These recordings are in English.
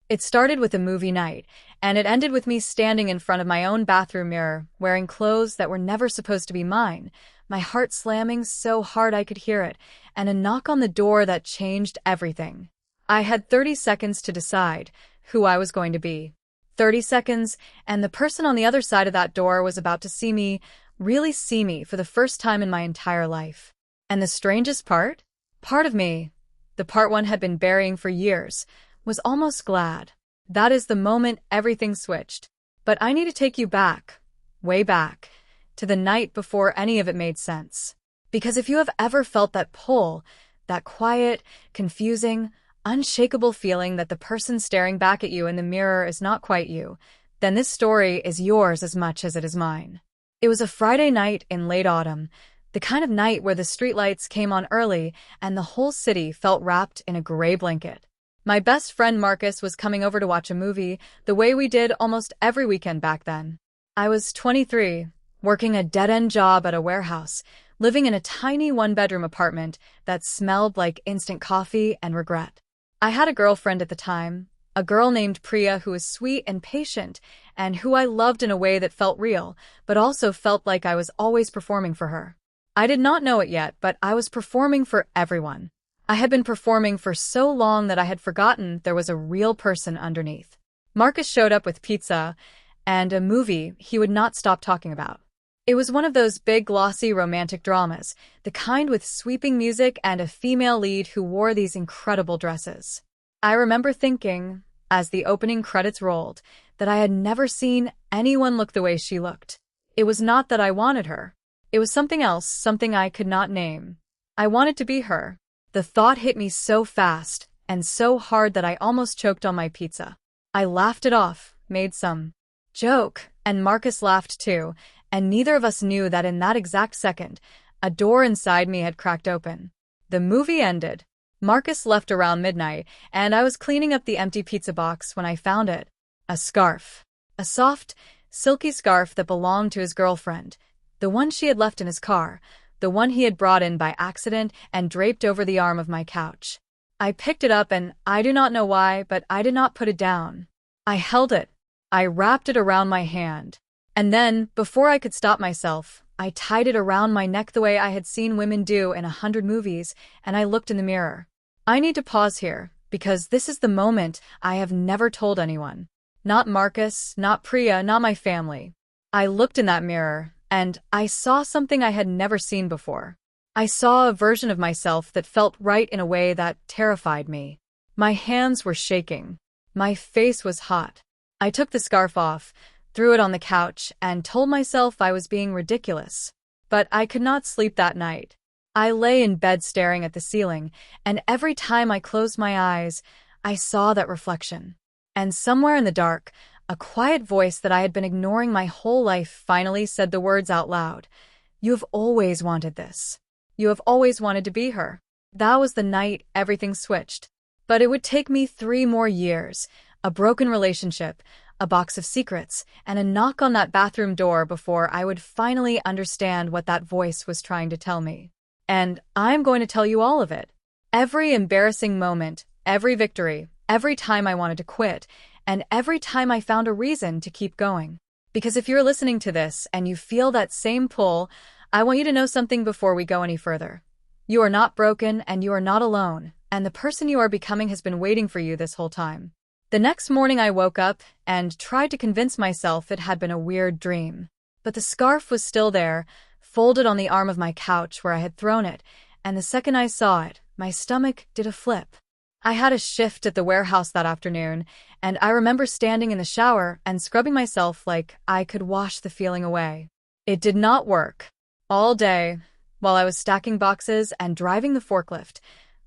It started with a movie night, and it ended with me standing in front of my own bathroom mirror, wearing clothes that were never supposed to be mine, my heart slamming so hard I could hear it, and a knock on the door that changed everything. I had 30 seconds to decide who I was going to be. 30 seconds, and the person on the other side of that door was about to see me, really see me for the first time in my entire life. And the strangest part? Part of me, the part one had been burying for years, was almost glad. That is the moment everything switched. But I need to take you back, way back, to the night before any of it made sense. Because if you have ever felt that pull, that quiet, confusing, unshakable feeling that the person staring back at you in the mirror is not quite you, then this story is yours as much as it is mine. It was a Friday night in late autumn, the kind of night where the streetlights came on early and the whole city felt wrapped in a gray blanket. My best friend Marcus was coming over to watch a movie, the way we did almost every weekend back then. I was 23, working a dead-end job at a warehouse, living in a tiny one-bedroom apartment that smelled like instant coffee and regret. I had a girlfriend at the time, a girl named Priya who was sweet and patient, and who I loved in a way that felt real, but also felt like I was always performing for her. I did not know it yet, but I was performing for everyone. I had been performing for so long that I had forgotten there was a real person underneath. Marcus showed up with pizza and a movie he would not stop talking about. It was one of those big, glossy romantic dramas, the kind with sweeping music and a female lead who wore these incredible dresses. I remember thinking, as the opening credits rolled, that I had never seen anyone look the way she looked. It was not that I wanted her. It was something else, something I could not name. I wanted to be her. The thought hit me so fast and so hard that I almost choked on my pizza. I laughed it off, made some joke, and Marcus laughed too, and neither of us knew that in that exact second, a door inside me had cracked open. The movie ended. Marcus left around midnight, and I was cleaning up the empty pizza box when I found it. A scarf. A soft, silky scarf that belonged to his girlfriend, the one she had left in his car, the one he had brought in by accident and draped over the arm of my couch. I picked it up and I do not know why, but I did not put it down. I held it. I wrapped it around my hand. And then, before I could stop myself, I tied it around my neck the way I had seen women do in 100 movies, and I looked in the mirror. I need to pause here, because this is the moment I have never told anyone. Not Marcus, not Priya, not my family. I looked in that mirror, and I saw something I had never seen before. I saw a version of myself that felt right in a way that terrified me. My hands were shaking. My face was hot. I took the scarf off, threw it on the couch, and told myself I was being ridiculous. But I could not sleep that night. I lay in bed staring at the ceiling, and every time I closed my eyes, I saw that reflection. And somewhere in the dark, a quiet voice that I had been ignoring my whole life finally said the words out loud. You have always wanted this. You have always wanted to be her. That was the night everything switched. But it would take me 3 more years, a broken relationship, a box of secrets, and a knock on that bathroom door before I would finally understand what that voice was trying to tell me. And I'm going to tell you all of it. Every embarrassing moment, every victory, every time I wanted to quit, and every time I found a reason to keep going. Because if you're listening to this and you feel that same pull, I want you to know something before we go any further. You are not broken and you are not alone, and the person you are becoming has been waiting for you this whole time. The next morning I woke up and tried to convince myself it had been a weird dream. But the scarf was still there, folded on the arm of my couch where I had thrown it, and the second I saw it, my stomach did a flip. I had a shift at the warehouse that afternoon, and I remember standing in the shower and scrubbing myself like I could wash the feeling away. It did not work. All day, while I was stacking boxes and driving the forklift,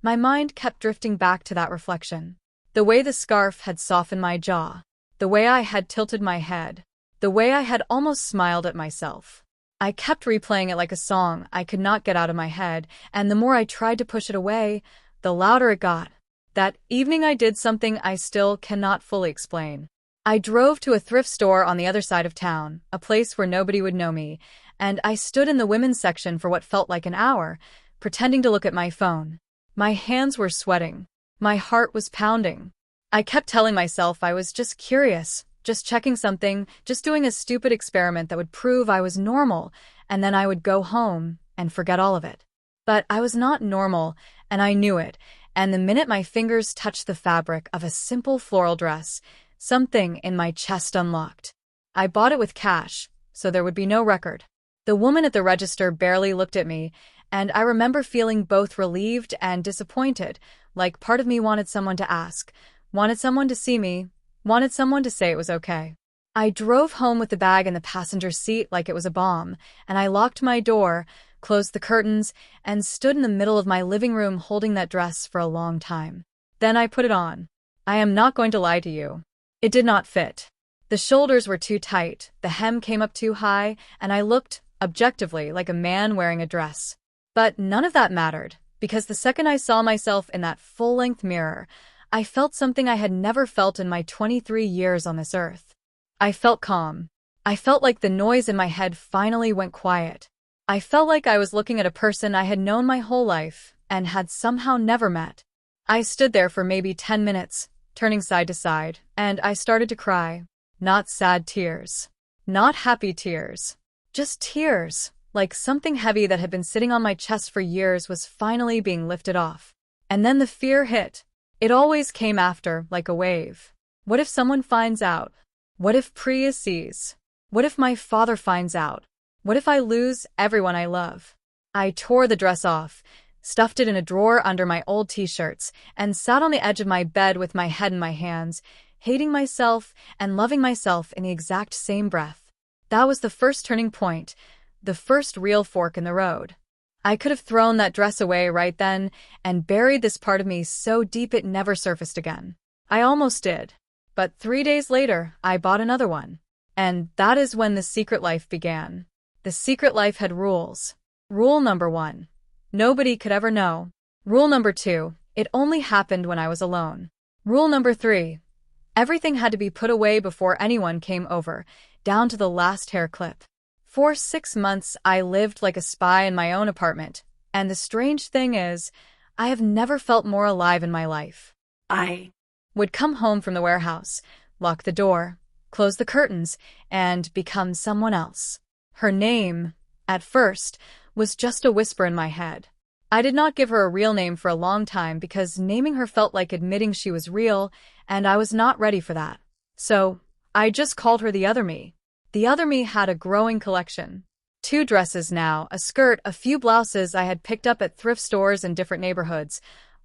my mind kept drifting back to that reflection. The way the scarf had softened my jaw, the way I had tilted my head, the way I had almost smiled at myself. I kept replaying it like a song I could not get out of my head, and the more I tried to push it away, the louder it got. That evening I did something I still cannot fully explain. I drove to a thrift store on the other side of town, a place where nobody would know me, and I stood in the women's section for what felt like an hour, pretending to look at my phone. My hands were sweating. My heart was pounding. I kept telling myself I was just curious, just checking something, just doing a stupid experiment that would prove I was normal, and then I would go home and forget all of it. But I was not normal, and I knew it, and the minute my fingers touched the fabric of a simple floral dress, something in my chest unlocked. I bought it with cash, so there would be no record. The woman at the register barely looked at me, and I remember feeling both relieved and disappointed, like part of me wanted someone to ask, wanted someone to see me, wanted someone to say it was okay. I drove home with the bag in the passenger seat like it was a bomb, and I locked my door, closed the curtains, and stood in the middle of my living room holding that dress for a long time. Then I put it on. I am not going to lie to you. It did not fit. The shoulders were too tight, the hem came up too high, and I looked, objectively, like a man wearing a dress. But none of that mattered, because the second I saw myself in that full-length mirror, I felt something I had never felt in my 23 years on this earth. I felt calm. I felt like the noise in my head finally went quiet. I felt like I was looking at a person I had known my whole life and had somehow never met. I stood there for maybe 10 minutes, turning side to side, and I started to cry. Not sad tears. Not happy tears. Just tears, like something heavy that had been sitting on my chest for years was finally being lifted off. And then the fear hit. It always came after, like a wave. What if someone finds out? What if Priya sees? What if my father finds out? What if I lose everyone I love? I tore the dress off, stuffed it in a drawer under my old t-shirts, and sat on the edge of my bed with my head in my hands, hating myself and loving myself in the exact same breath. That was the first turning point, the first real fork in the road. I could have thrown that dress away right then and buried this part of me so deep it never surfaced again. I almost did. But 3 days later, I bought another one. And that is when the secret life began. The secret life had rules. Rule number 1. Nobody could ever know. Rule number 2. It only happened when I was alone. Rule number 3. Everything had to be put away before anyone came over, down to the last hair clip. For 6 months, I lived like a spy in my own apartment, and the strange thing is, I have never felt more alive in my life. I would come home from the warehouse, lock the door, close the curtains, and become someone else. Her name, at first, was just a whisper in my head. I did not give her a real name for a long time because naming her felt like admitting she was real, and I was not ready for that. So, I just called her the other me. The other me had a growing collection. 2 dresses now, a skirt, a few blouses I had picked up at thrift stores in different neighborhoods,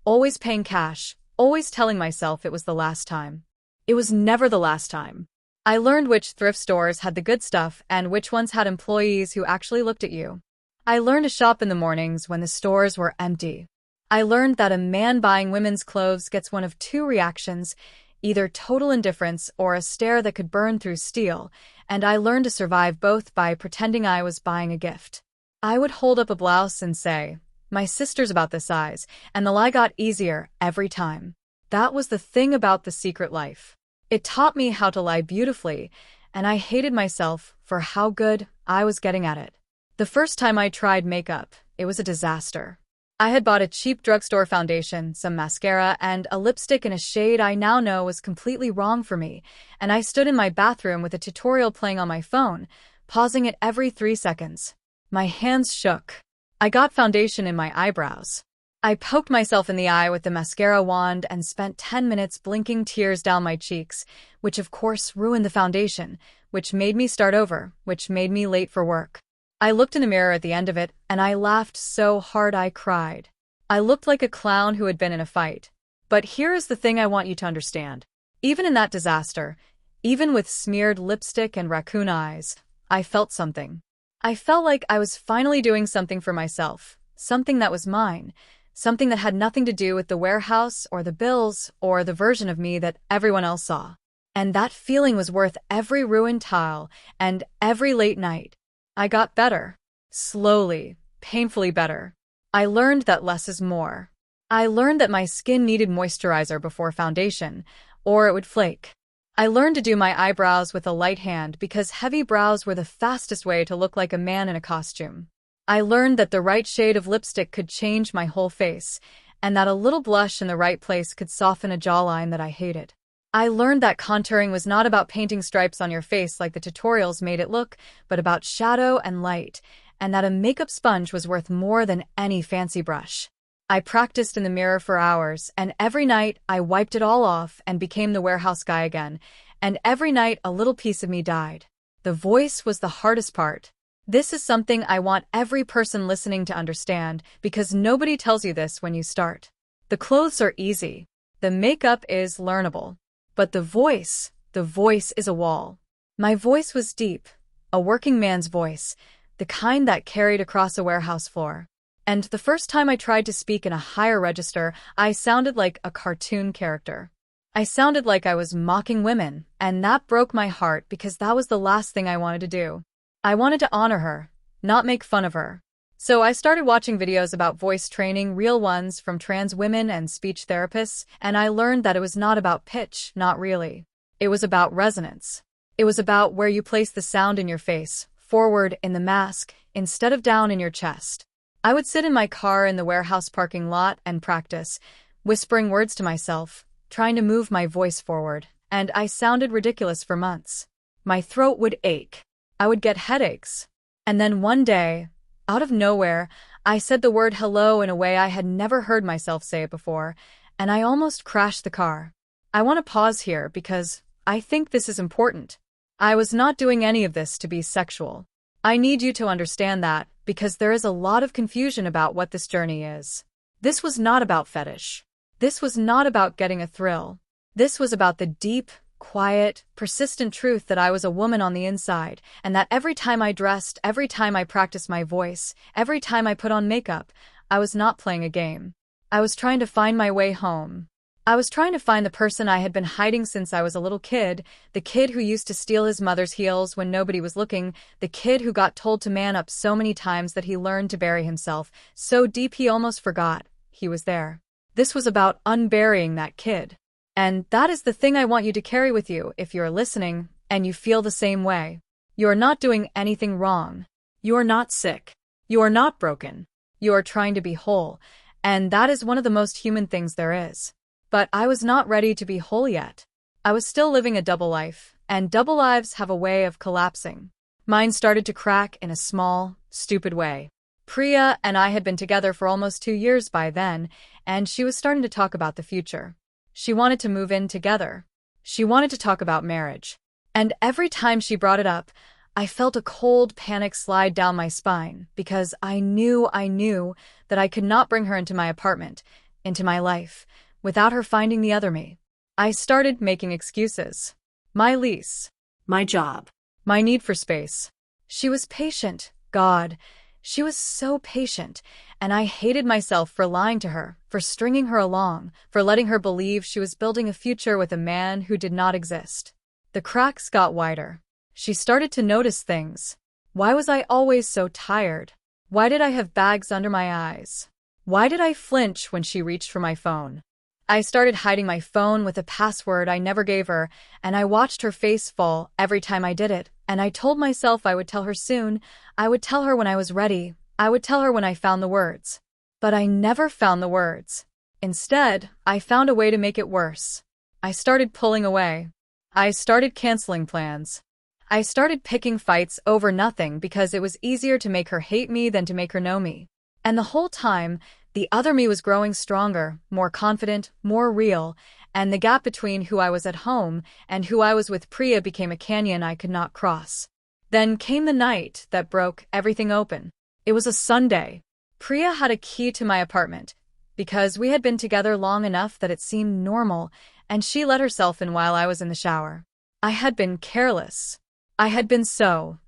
always paying cash, always telling myself it was the last time. It was never the last time. I learned which thrift stores had the good stuff and which ones had employees who actually looked at you. I learned to shop in the mornings when the stores were empty. I learned that a man buying women's clothes gets one of 2 reactions, either total indifference or a stare that could burn through steel, and I learned to survive both by pretending I was buying a gift. I would hold up a blouse and say, "My sister's about this size," and the lie got easier every time. That was the thing about the secret life. It taught me how to lie beautifully, and I hated myself for how good I was getting at it. The first time I tried makeup, it was a disaster. I had bought a cheap drugstore foundation, some mascara, and a lipstick in a shade I now know was completely wrong for me, and I stood in my bathroom with a tutorial playing on my phone, pausing it every 3 seconds. My hands shook. I got foundation in my eyebrows. I poked myself in the eye with the mascara wand and spent 10 minutes blinking tears down my cheeks, which of course ruined the foundation, which made me start over, which made me late for work. I looked in the mirror at the end of it, and I laughed so hard I cried. I looked like a clown who had been in a fight. But here is the thing I want you to understand. Even in that disaster, even with smeared lipstick and raccoon eyes, I felt something. I felt like I was finally doing something for myself, something that was mine, something that had nothing to do with the warehouse or the bills or the version of me that everyone else saw. And that feeling was worth every ruined tile and every late night. I got better. Slowly, painfully better. I learned that less is more. I learned that my skin needed moisturizer before foundation, or it would flake. I learned to do my eyebrows with a light hand because heavy brows were the fastest way to look like a man in a costume. I learned that the right shade of lipstick could change my whole face, and that a little blush in the right place could soften a jawline that I hated. I learned that contouring was not about painting stripes on your face like the tutorials made it look, but about shadow and light, and that a makeup sponge was worth more than any fancy brush. I practiced in the mirror for hours, and every night I wiped it all off and became the warehouse guy again, and every night a little piece of me died. The voice was the hardest part. This is something I want every person listening to understand, because nobody tells you this when you start. The clothes are easy. The makeup is learnable. But the voice is a wall. My voice was deep, a working man's voice, the kind that carried across a warehouse floor. And the first time I tried to speak in a higher register, I sounded like a cartoon character. I sounded like I was mocking women, and that broke my heart because that was the last thing I wanted to do. I wanted to honor her, not make fun of her. So I started watching videos about voice training, real ones from trans women and speech therapists, and I learned that it was not about pitch, not really. It was about resonance. It was about where you place the sound in your face, forward in the mask, instead of down in your chest. I would sit in my car in the warehouse parking lot and practice, whispering words to myself, trying to move my voice forward, and I sounded ridiculous for months. My throat would ache. I would get headaches. And then one day, out of nowhere, I said the word hello in a way I had never heard myself say it before, and I almost crashed the car. I want to pause here because I think this is important. I was not doing any of this to be sexual. I need you to understand that, because there is a lot of confusion about what this journey is. This was not about fetish. This was not about getting a thrill. This was about the deep, quiet, persistent truth that I was a woman on the inside, and that every time I dressed, every time I practiced my voice, every time I put on makeup, I was not playing a game. I was trying to find my way home. I was trying to find the person I had been hiding since I was a little kid, the kid who used to steal his mother's heels when nobody was looking, the kid who got told to man up so many times that he learned to bury himself, so deep he almost forgot he was there. This was about unburying that kid. And that is the thing I want you to carry with you if you're listening and you feel the same way. You are not doing anything wrong. You are not sick. You are not broken. You are trying to be whole, and that is one of the most human things there is. But I was not ready to be whole yet. I was still living a double life, and double lives have a way of collapsing. Mine started to crack in a small, stupid way. Priya and I had been together for almost 2 years by then, and she was starting to talk about the future. She wanted to move in together. She wanted to talk about marriage. And every time she brought it up, I felt a cold panic slide down my spine because I knew that I could not bring her into my apartment, into my life, without her finding the other me. I started making excuses. My lease. My job. My need for space. She was patient, God. She was so patient, and I hated myself for lying to her, for stringing her along, for letting her believe she was building a future with a man who did not exist. The cracks got wider. She started to notice things. Why was I always so tired? Why did I have bags under my eyes? Why did I flinch when she reached for my phone? I started hiding my phone with a password I never gave her, and I watched her face fall every time I did it, and I told myself I would tell her soon. I would tell her when I was ready. I would tell her when I found the words. But I never found the words. Instead, I found a way to make it worse. I started pulling away. I started canceling plans. I started picking fights over nothing because it was easier to make her hate me than to make her know me. And the whole time, the other me was growing stronger, more confident, more real, and the gap between who I was at home and who I was with Priya became a canyon I could not cross. Then came the night that broke everything open. It was a Sunday. Priya had a key to my apartment, because we had been together long enough that it seemed normal, and she let herself in while I was in the shower. I had been careless. I had been so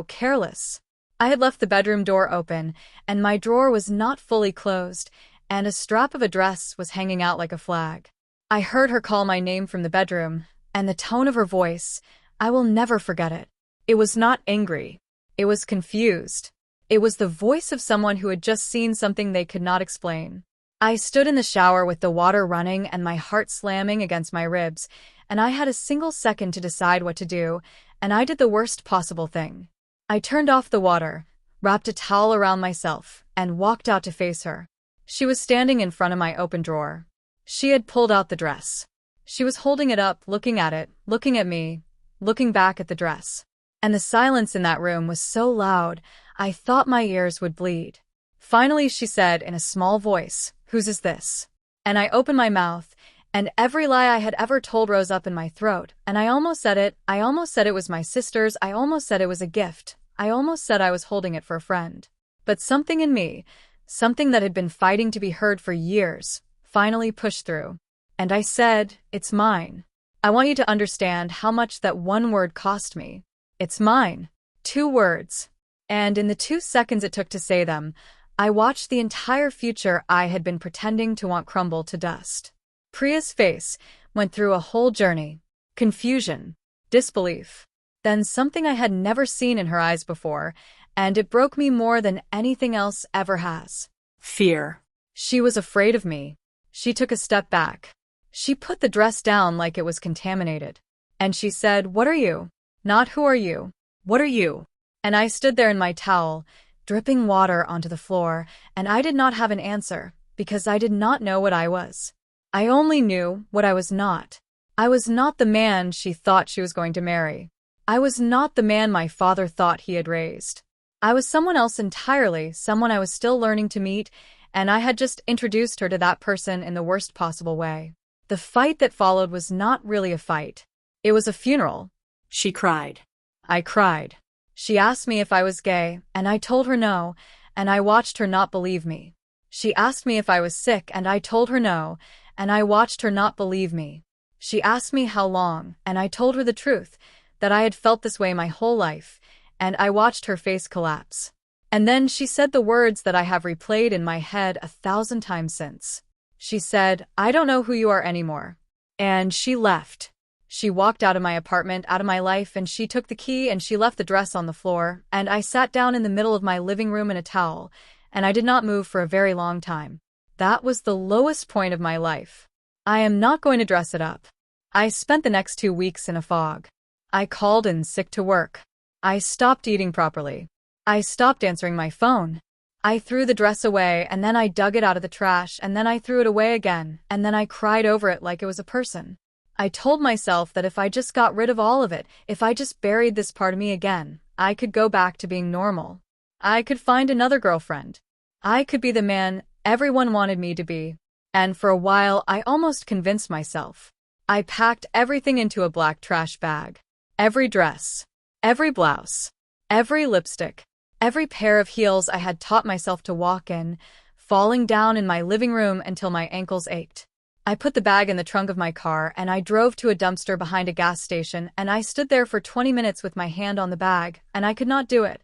careless. I had left the bedroom door open, and my drawer was not fully closed, and a strap of a dress was hanging out like a flag. I heard her call my name from the bedroom, and the tone of her voice, I will never forget it. It was not angry. It was confused. It was the voice of someone who had just seen something they could not explain. I stood in the shower with the water running and my heart slamming against my ribs, and I had a single second to decide what to do, and I did the worst possible thing. I turned off the water, wrapped a towel around myself, and walked out to face her. She was standing in front of my open drawer. She had pulled out the dress. She was holding it up, looking at it, looking at me, looking back at the dress. And the silence in that room was so loud, I thought my ears would bleed. Finally, she said in a small voice, "Whose is this?" And I opened my mouth, and every lie I had ever told rose up in my throat, and I almost said it. I almost said it was my sister's. I almost said it was a gift. I almost said I was holding it for a friend. But something in me, something that had been fighting to be heard for years, finally pushed through. And I said, "It's mine. I want you to understand how much that one word cost me. It's mine." 2 words. And in the 2 seconds it took to say them, I watched the entire future I had been pretending to want crumble to dust. Priya's face went through a whole journey. Confusion, disbelief, then something I had never seen in her eyes before, and it broke me more than anything else ever has. Fear. She was afraid of me. She took a step back. She put the dress down like it was contaminated. And she said, "What are you? Not who are you. What are you?" And I stood there in my towel, dripping water onto the floor, and I did not have an answer, because I did not know what I was. I only knew what I was not. I was not the man she thought she was going to marry. I was not the man my father thought he had raised. I was someone else entirely, someone I was still learning to meet, and I had just introduced her to that person in the worst possible way. The fight that followed was not really a fight. It was a funeral. She cried. I cried. She asked me if I was gay, and I told her no, and I watched her not believe me. She asked me if I was sick, and I told her no, and I watched her not believe me. She asked me how long, and I told her the truth, that I had felt this way my whole life, and I watched her face collapse. And then she said the words that I have replayed in my head 1,000 times since. She said, "I don't know who you are anymore." And she left. She walked out of my apartment, out of my life, and she took the key and she left the dress on the floor, and I sat down in the middle of my living room in a towel, and I did not move for a very long time. That was the lowest point of my life. I am not going to dress it up. I spent the next 2 weeks in a fog. I called in sick to work. I stopped eating properly. I stopped answering my phone. I threw the dress away, and then I dug it out of the trash, and then I threw it away again, and then I cried over it like it was a person. I told myself that if I just got rid of all of it, if I just buried this part of me again, I could go back to being normal. I could find another girlfriend. I could be the man everyone wanted me to be. And for a while, I almost convinced myself. I packed everything into a black trash bag. Every dress, every blouse, every lipstick, every pair of heels I had taught myself to walk in, falling down in my living room until my ankles ached. I put the bag in the trunk of my car and I drove to a dumpster behind a gas station, and I stood there for 20 minutes with my hand on the bag, and I could not do it.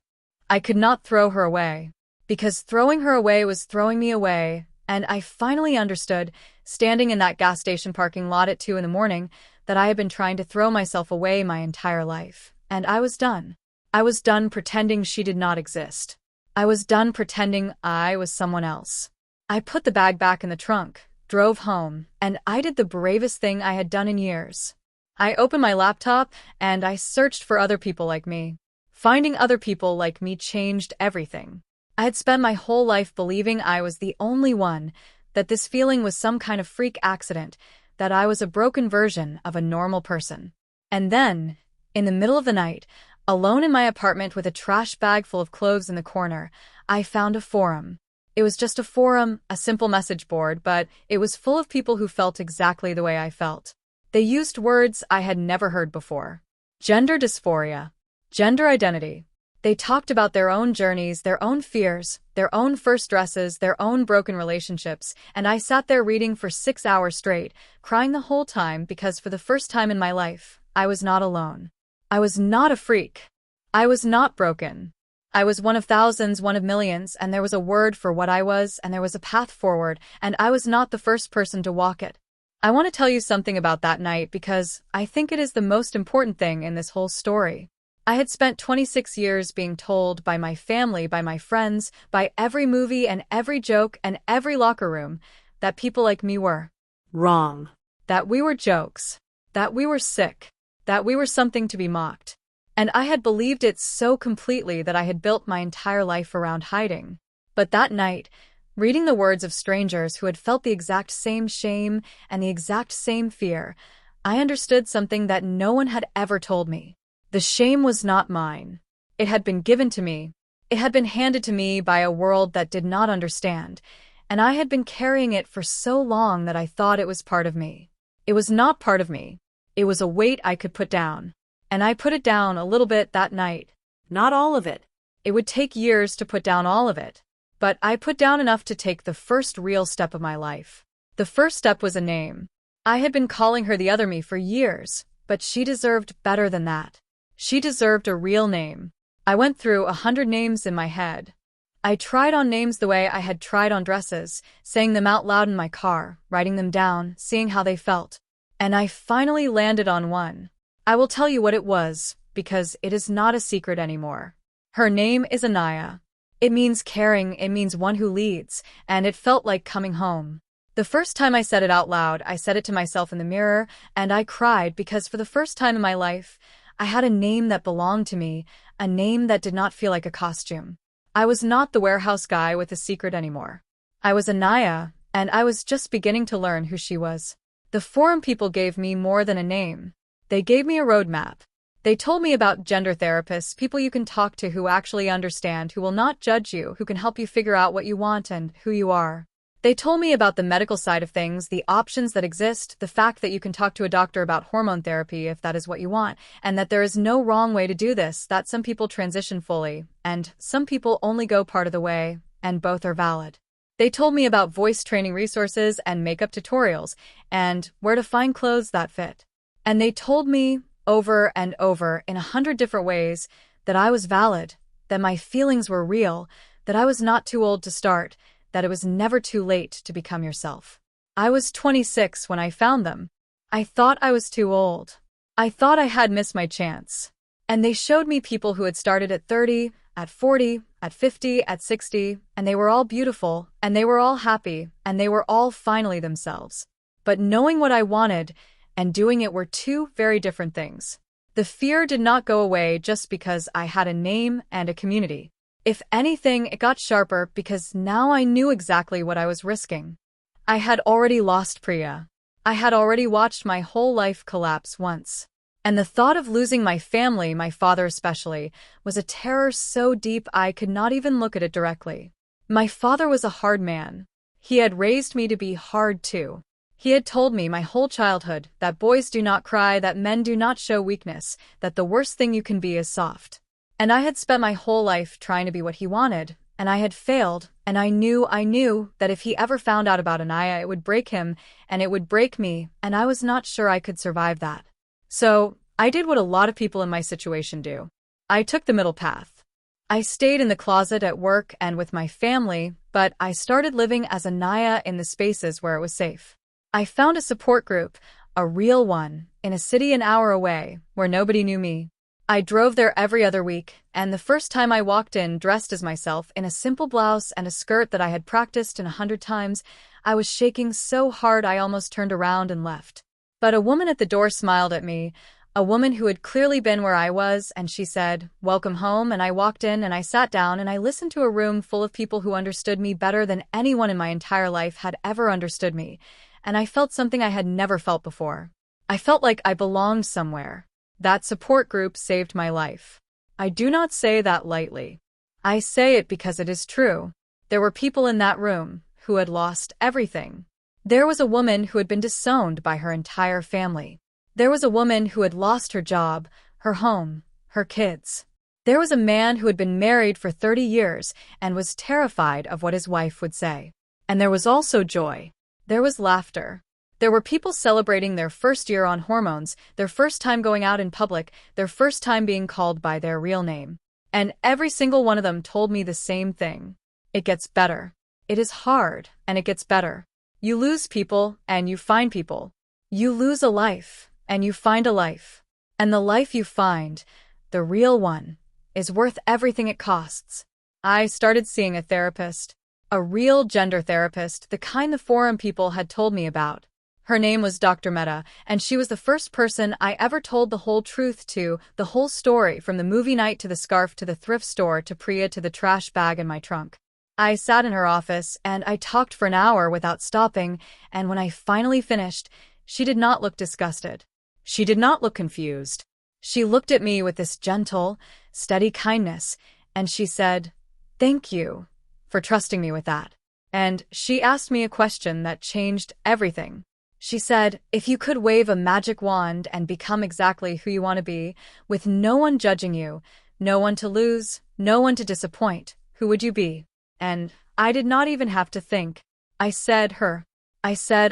I could not throw her away, because throwing her away was throwing me away, and I finally understood, standing in that gas station parking lot at 2 in the morning, that I had been trying to throw myself away my entire life, and I was done. I was done pretending she did not exist. I was done pretending I was someone else. I put the bag back in the trunk, drove home, and I did the bravest thing I had done in years. I opened my laptop, and I searched for other people like me. Finding other people like me changed everything. I had spent my whole life believing I was the only one, that this feeling was some kind of freak accident, that I was a broken version of a normal person. And then, in the middle of the night, alone in my apartment with a trash bag full of clothes in the corner, I found a forum. It was just a forum, a simple message board, but it was full of people who felt exactly the way I felt. They used words I had never heard before. Gender dysphoria. Gender identity. They talked about their own journeys, their own fears, their own first dresses, their own broken relationships, and I sat there reading for 6 hours straight, crying the whole time because for the first time in my life, I was not alone. I was not a freak. I was not broken. I was one of thousands, one of millions, and there was a word for what I was, and there was a path forward, and I was not the first person to walk it. I want to tell you something about that night because I think it is the most important thing in this whole story. I had spent 26 years being told by my family, by my friends, by every movie and every joke and every locker room that people like me were wrong, that we were jokes, that we were sick, that we were something to be mocked. And I had believed it so completely that I had built my entire life around hiding. But that night, reading the words of strangers who had felt the exact same shame and the exact same fear, I understood something that no one had ever told me. The shame was not mine. It had been given to me. It had been handed to me by a world that did not understand, and I had been carrying it for so long that I thought it was part of me. It was not part of me. It was a weight I could put down. And I put it down a little bit that night. Not all of it. It would take years to put down all of it. But I put down enough to take the first real step of my life. The first step was a name. I had been calling her the other me for years, but she deserved better than that. She deserved a real name. I went through 100 names in my head. I tried on names the way I had tried on dresses, saying them out loud in my car, writing them down, seeing how they felt. And I finally landed on one. I will tell you what it was, because it is not a secret anymore. Her name is Anaya. It means caring, it means one who leads, and it felt like coming home. The first time I said it out loud, I said it to myself in the mirror, and I cried because for the first time in my life, I had a name that belonged to me, a name that did not feel like a costume. I was not the warehouse guy with a secret anymore. I was Anaya, and I was just beginning to learn who she was. The forum people gave me more than a name. They gave me a roadmap. They told me about gender therapists, people you can talk to who actually understand, who will not judge you, who can help you figure out what you want and who you are. They told me about the medical side of things, the options that exist, the fact that you can talk to a doctor about hormone therapy if that is what you want, and that there is no wrong way to do this, that some people transition fully, and some people only go part of the way, and both are valid. They told me about voice training resources and makeup tutorials, and where to find clothes that fit. And they told me, over and over, in 100 different ways, that I was valid, that my feelings were real, that I was not too old to start, that it was never too late to become yourself. I was 26 when I found them. I thought I was too old. I thought I had missed my chance. And they showed me people who had started at 30, at 40, at 50, at 60, and they were all beautiful, and they were all happy, and they were all finally themselves. But knowing what I wanted and doing it were two very different things. The fear did not go away just because I had a name and a community. If anything, it got sharper because now I knew exactly what I was risking. I had already lost Priya. I had already watched my whole life collapse once. And the thought of losing my family, my father especially, was a terror so deep I could not even look at it directly. My father was a hard man. He had raised me to be hard too. He had told me my whole childhood that boys do not cry, that men do not show weakness, that the worst thing you can be is soft. And I had spent my whole life trying to be what he wanted, and I had failed, and I knew that if he ever found out about Anaya, it would break him, and it would break me, and I was not sure I could survive that. So, I did what a lot of people in my situation do. I took the middle path. I stayed in the closet at work and with my family, but I started living as Anaya in the spaces where it was safe. I found a support group, a real one, in a city an hour away, where nobody knew me. I drove there every other week, and the first time I walked in dressed as myself in a simple blouse and a skirt that I had practiced 100 times, I was shaking so hard I almost turned around and left. But a woman at the door smiled at me, a woman who had clearly been where I was, and she said, "Welcome home," and I walked in and I sat down and I listened to a room full of people who understood me better than anyone in my entire life had ever understood me, and I felt something I had never felt before. I felt like I belonged somewhere. That support group saved my life. I do not say that lightly. I say it because it is true. There were people in that room who had lost everything. There was a woman who had been disowned by her entire family. There was a woman who had lost her job, her home, her kids. There was a man who had been married for 30 years and was terrified of what his wife would say. And there was also joy. There was laughter. There were people celebrating their first year on hormones, their first time going out in public, their first time being called by their real name. And every single one of them told me the same thing. It gets better. It is hard, and it gets better. You lose people, and you find people. You lose a life, and you find a life. And the life you find, the real one, is worth everything it costs. I started seeing a therapist. A real gender therapist, the kind the forum people had told me about. Her name was Dr. Mehta, and she was the first person I ever told the whole truth to, the whole story, from the movie night to the scarf to the thrift store to Priya to the trash bag in my trunk. I sat in her office, and I talked for an hour without stopping, and when I finally finished, she did not look disgusted. She did not look confused. She looked at me with this gentle, steady kindness, and she said, "Thank you for trusting me with that." And she asked me a question that changed everything. She said, "If you could wave a magic wand and become exactly who you want to be, with no one judging you, no one to lose, no one to disappoint, who would you be?" And I did not even have to think. I said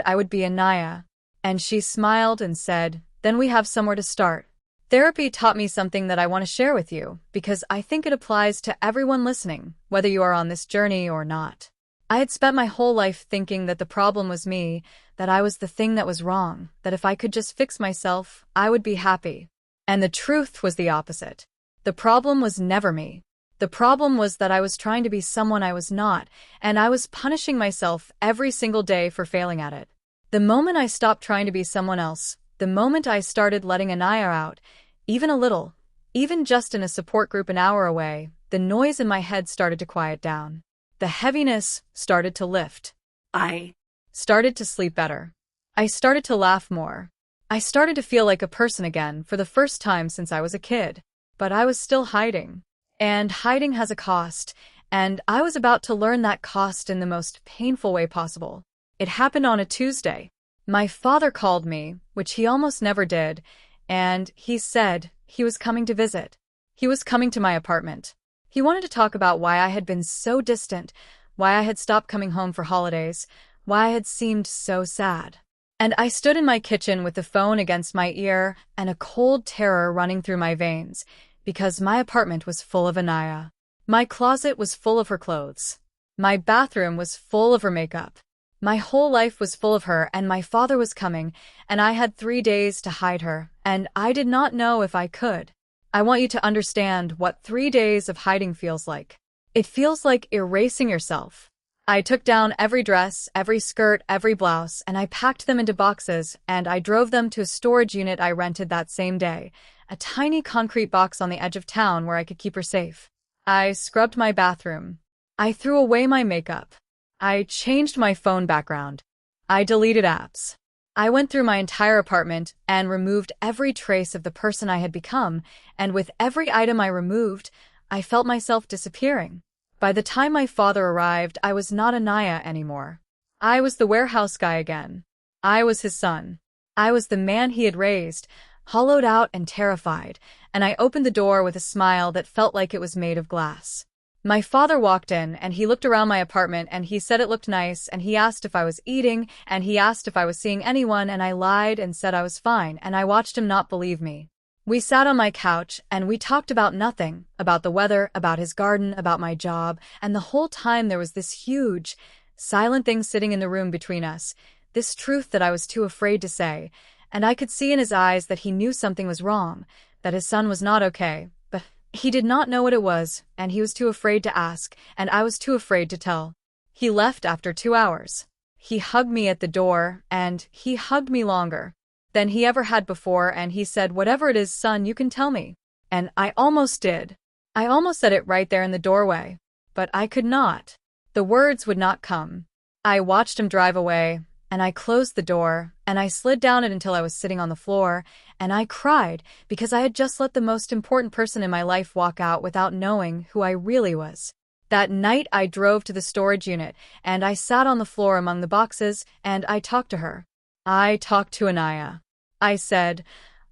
I would be Anaya. And she smiled and said, "Then we have somewhere to start." Therapy taught me something that I want to share with you, because I think it applies to everyone listening, whether you are on this journey or not. I had spent my whole life thinking that the problem was me, that I was the thing that was wrong, that if I could just fix myself, I would be happy. And the truth was the opposite. The problem was never me. The problem was that I was trying to be someone I was not, and I was punishing myself every single day for failing at it. The moment I stopped trying to be someone else, the moment I started letting Anaya out, even a little, even just in a support group an hour away, the noise in my head started to quiet down. The heaviness started to lift. I started to sleep better. I started to laugh more. I started to feel like a person again for the first time since I was a kid. But I was still hiding. And hiding has a cost, and I was about to learn that cost in the most painful way possible. It happened on a Tuesday. My father called me, which he almost never did, and he said he was coming to visit. He was coming to my apartment. He wanted to talk about why I had been so distant, why I had stopped coming home for holidays, why I had seemed so sad. And I stood in my kitchen with the phone against my ear and a cold terror running through my veins, because my apartment was full of Anaya. My closet was full of her clothes. My bathroom was full of her makeup. My whole life was full of her, and my father was coming, and I had 3 days to hide her, and I did not know if I could. I want you to understand what 3 days of hiding feels like. It feels like erasing yourself. I took down every dress, every skirt, every blouse, and I packed them into boxes, and I drove them to a storage unit I rented that same day, a tiny concrete box on the edge of town where I could keep her safe. I scrubbed my bathroom. I threw away my makeup. I changed my phone background. I deleted apps. I went through my entire apartment and removed every trace of the person I had become, and with every item I removed, I felt myself disappearing. By the time my father arrived, I was not Anaya anymore. I was the warehouse guy again. I was his son. I was the man he had raised, hollowed out and terrified, and I opened the door with a smile that felt like it was made of glass. My father walked in, and he looked around my apartment, and he said it looked nice, and he asked if I was eating, and he asked if I was seeing anyone, and I lied and said I was fine, and I watched him not believe me. We sat on my couch, and we talked about nothing, about the weather, about his garden, about my job, and the whole time there was this huge, silent thing sitting in the room between us, this truth that I was too afraid to say, and I could see in his eyes that he knew something was wrong, that his son was not okay, but he did not know what it was, and he was too afraid to ask, and I was too afraid to tell. He left after 2 hours. He hugged me at the door, and he hugged me longer than he ever had before, and he said, "Whatever it is, son, you can tell me." And I almost did. I almost said it right there in the doorway. But I could not. The words would not come. I watched him drive away, and I closed the door, and I slid down it until I was sitting on the floor, and I cried because I had just let the most important person in my life walk out without knowing who I really was. That night I drove to the storage unit, and I sat on the floor among the boxes, and I talked to her. I talked to Anaya. I said,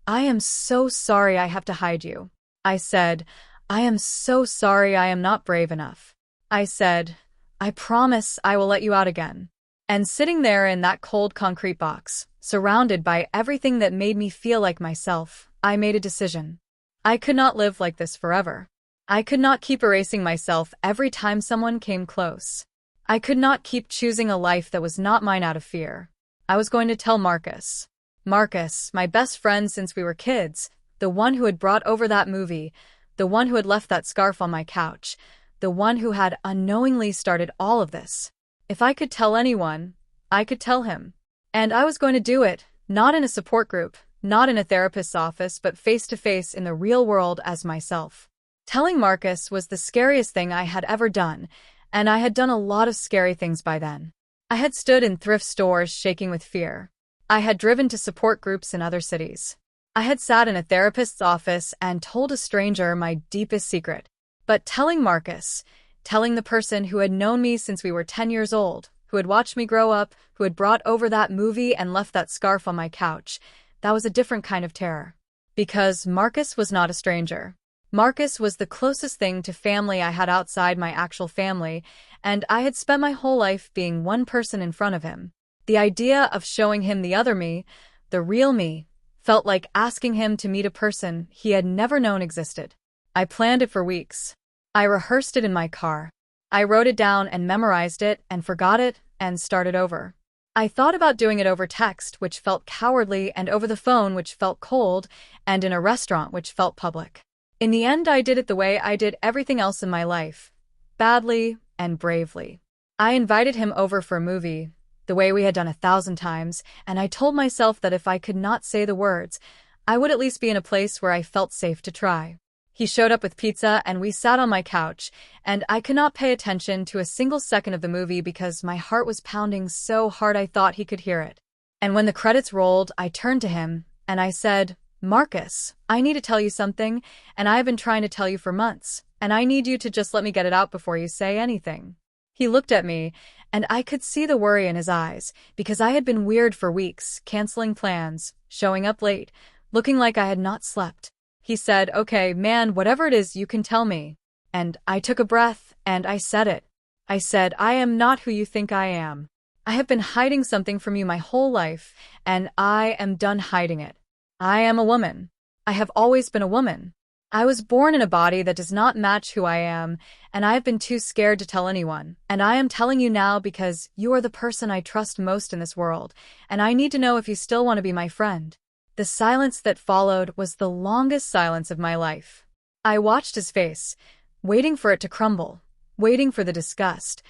"I am so sorry I have to hide you." I said, "I am so sorry I am not brave enough." I said, "I promise I will let you out again." And sitting there in that cold concrete box, surrounded by everything that made me feel like myself, I made a decision. I could not live like this forever. I could not keep erasing myself every time someone came close. I could not keep choosing a life that was not mine out of fear. I was going to tell Marcus. Marcus, my best friend since we were kids, the one who had brought over that movie, the one who had left that scarf on my couch, the one who had unknowingly started all of this. If I could tell anyone, I could tell him. And I was going to do it, not in a support group, not in a therapist's office, but face to face in the real world as myself. Telling Marcus was the scariest thing I had ever done, and I had done a lot of scary things by then. I had stood in thrift stores shaking with fear. I had driven to support groups in other cities. I had sat in a therapist's office and told a stranger my deepest secret. But telling Marcus, telling the person who had known me since we were 10 years old, who had watched me grow up, who had brought over that movie and left that scarf on my couch, that was a different kind of terror. Because Marcus was not a stranger. Marcus was the closest thing to family I had outside my actual family, and I had spent my whole life being one person in front of him. The idea of showing him the other me, the real me, felt like asking him to meet a person he had never known existed. I planned it for weeks. I rehearsed it in my car. I wrote it down and memorized it and forgot it and started over. I thought about doing it over text, which felt cowardly, and over the phone, which felt cold, and in a restaurant, which felt public. In the end, I did it the way I did everything else in my life. Badly and bravely. I invited him over for a movie, the way we had done 1,000 times, and I told myself that if I could not say the words, I would at least be in a place where I felt safe to try. He showed up with pizza and we sat on my couch, and I could not pay attention to a single second of the movie because my heart was pounding so hard I thought he could hear it. And when the credits rolled, I turned to him, and I said, "Marcus, I need to tell you something, and I have been trying to tell you for months, and I need you to just let me get it out before you say anything." He looked at me, and I could see the worry in his eyes, because I had been weird for weeks, canceling plans, showing up late, looking like I had not slept. He said, "Okay, man, whatever it is, you can tell me." And I took a breath, and I said it. I said, "I am not who you think I am. I have been hiding something from you my whole life, and I am done hiding it. I am a woman. I have always been a woman. I was born in a body that does not match who I am, and I have been too scared to tell anyone, and I am telling you now because you are the person I trust most in this world, and I need to know if you still want to be my friend." The silence that followed was the longest silence of my life. I watched his face, waiting for it to crumble, waiting for the disgust,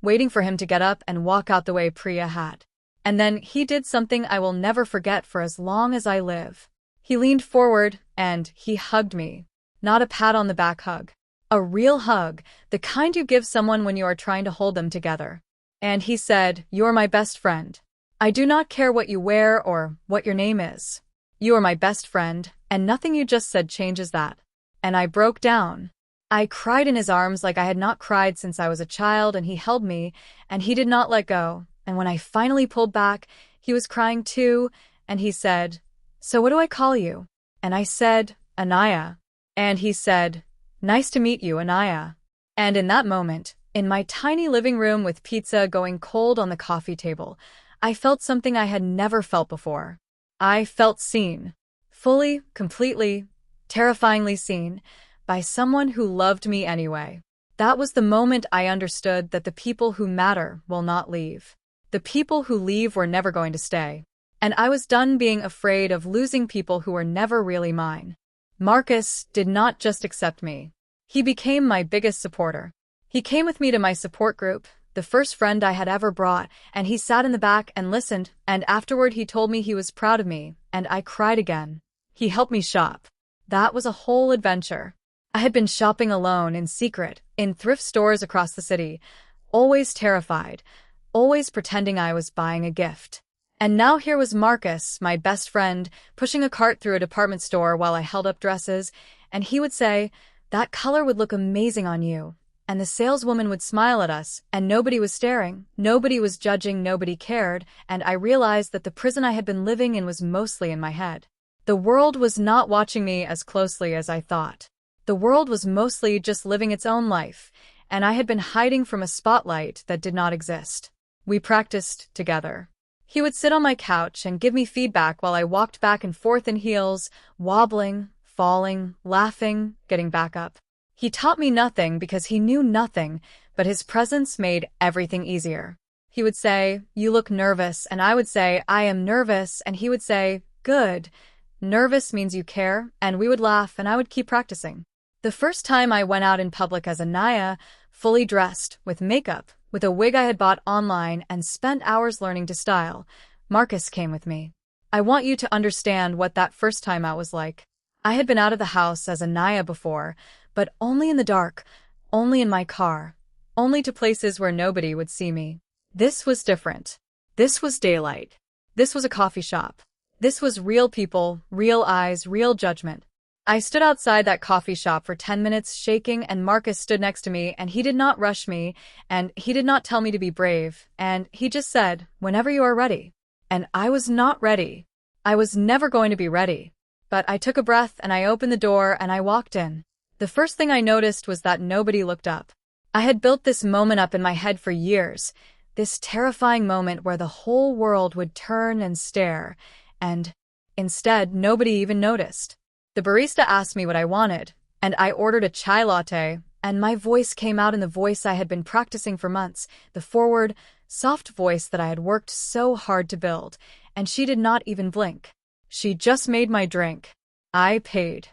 waiting for him to get up and walk out the way Priya had. And then he did something I will never forget for as long as I live. He leaned forward and he hugged me. Not a pat on the back hug. A real hug, the kind you give someone when you are trying to hold them together. And he said, "You're my best friend. I do not care what you wear or what your name is. You are my best friend, and nothing you just said changes that." And I broke down. I cried in his arms like I had not cried since I was a child, and he held me, and he did not let go. And when I finally pulled back, he was crying too, and he said, "So what do I call you?" And I said, "Anaya." And he said, "Nice to meet you, Anaya." And in that moment, in my tiny living room with pizza going cold on the coffee table, I felt something I had never felt before. I felt seen. Fully, completely, terrifyingly seen, by someone who loved me anyway. That was the moment I understood that the people who matter will not leave. The people who leave were never going to stay. And I was done being afraid of losing people who were never really mine. Marcus did not just accept me. He became my biggest supporter. He came with me to my support group, the first friend I had ever brought, and he sat in the back and listened, and afterward he told me he was proud of me, and I cried again. He helped me shop. That was a whole adventure. I had been shopping alone, in secret, in thrift stores across the city, always terrified, always pretending I was buying a gift. And now here was Marcus, my best friend, pushing a cart through a department store while I held up dresses, and he would say, "That color would look amazing on you." And the saleswoman would smile at us, and nobody was staring, nobody was judging, nobody cared, and I realized that the prison I had been living in was mostly in my head. The world was not watching me as closely as I thought. The world was mostly just living its own life, and I had been hiding from a spotlight that did not exist. We practiced together. He would sit on my couch and give me feedback while I walked back and forth in heels, wobbling, falling, laughing, getting back up. He taught me nothing because he knew nothing, but his presence made everything easier. He would say, "You look nervous," and I would say, "I am nervous," and he would say, "Good. Nervous means you care," and we would laugh and I would keep practicing. The first time I went out in public as Anaya, fully dressed, with makeup, with a wig I had bought online and spent hours learning to style, Marcus came with me. I want you to understand what that first time out was like. I had been out of the house as Anaya before, but only in the dark, only in my car, only to places where nobody would see me. This was different. This was daylight. This was a coffee shop. This was real people, real eyes, real judgment. I stood outside that coffee shop for 10 minutes shaking, and Marcus stood next to me, and he did not rush me, and he did not tell me to be brave, and he just said, "Whenever you are ready." And I was not ready. I was never going to be ready. But I took a breath and I opened the door and I walked in. The first thing I noticed was that nobody looked up. I had built this moment up in my head for years, this terrifying moment where the whole world would turn and stare, and instead, nobody even noticed. The barista asked me what I wanted, and I ordered a chai latte, and my voice came out in the voice I had been practicing for months, the forward, soft voice that I had worked so hard to build, and she did not even blink. She just made my drink. I paid.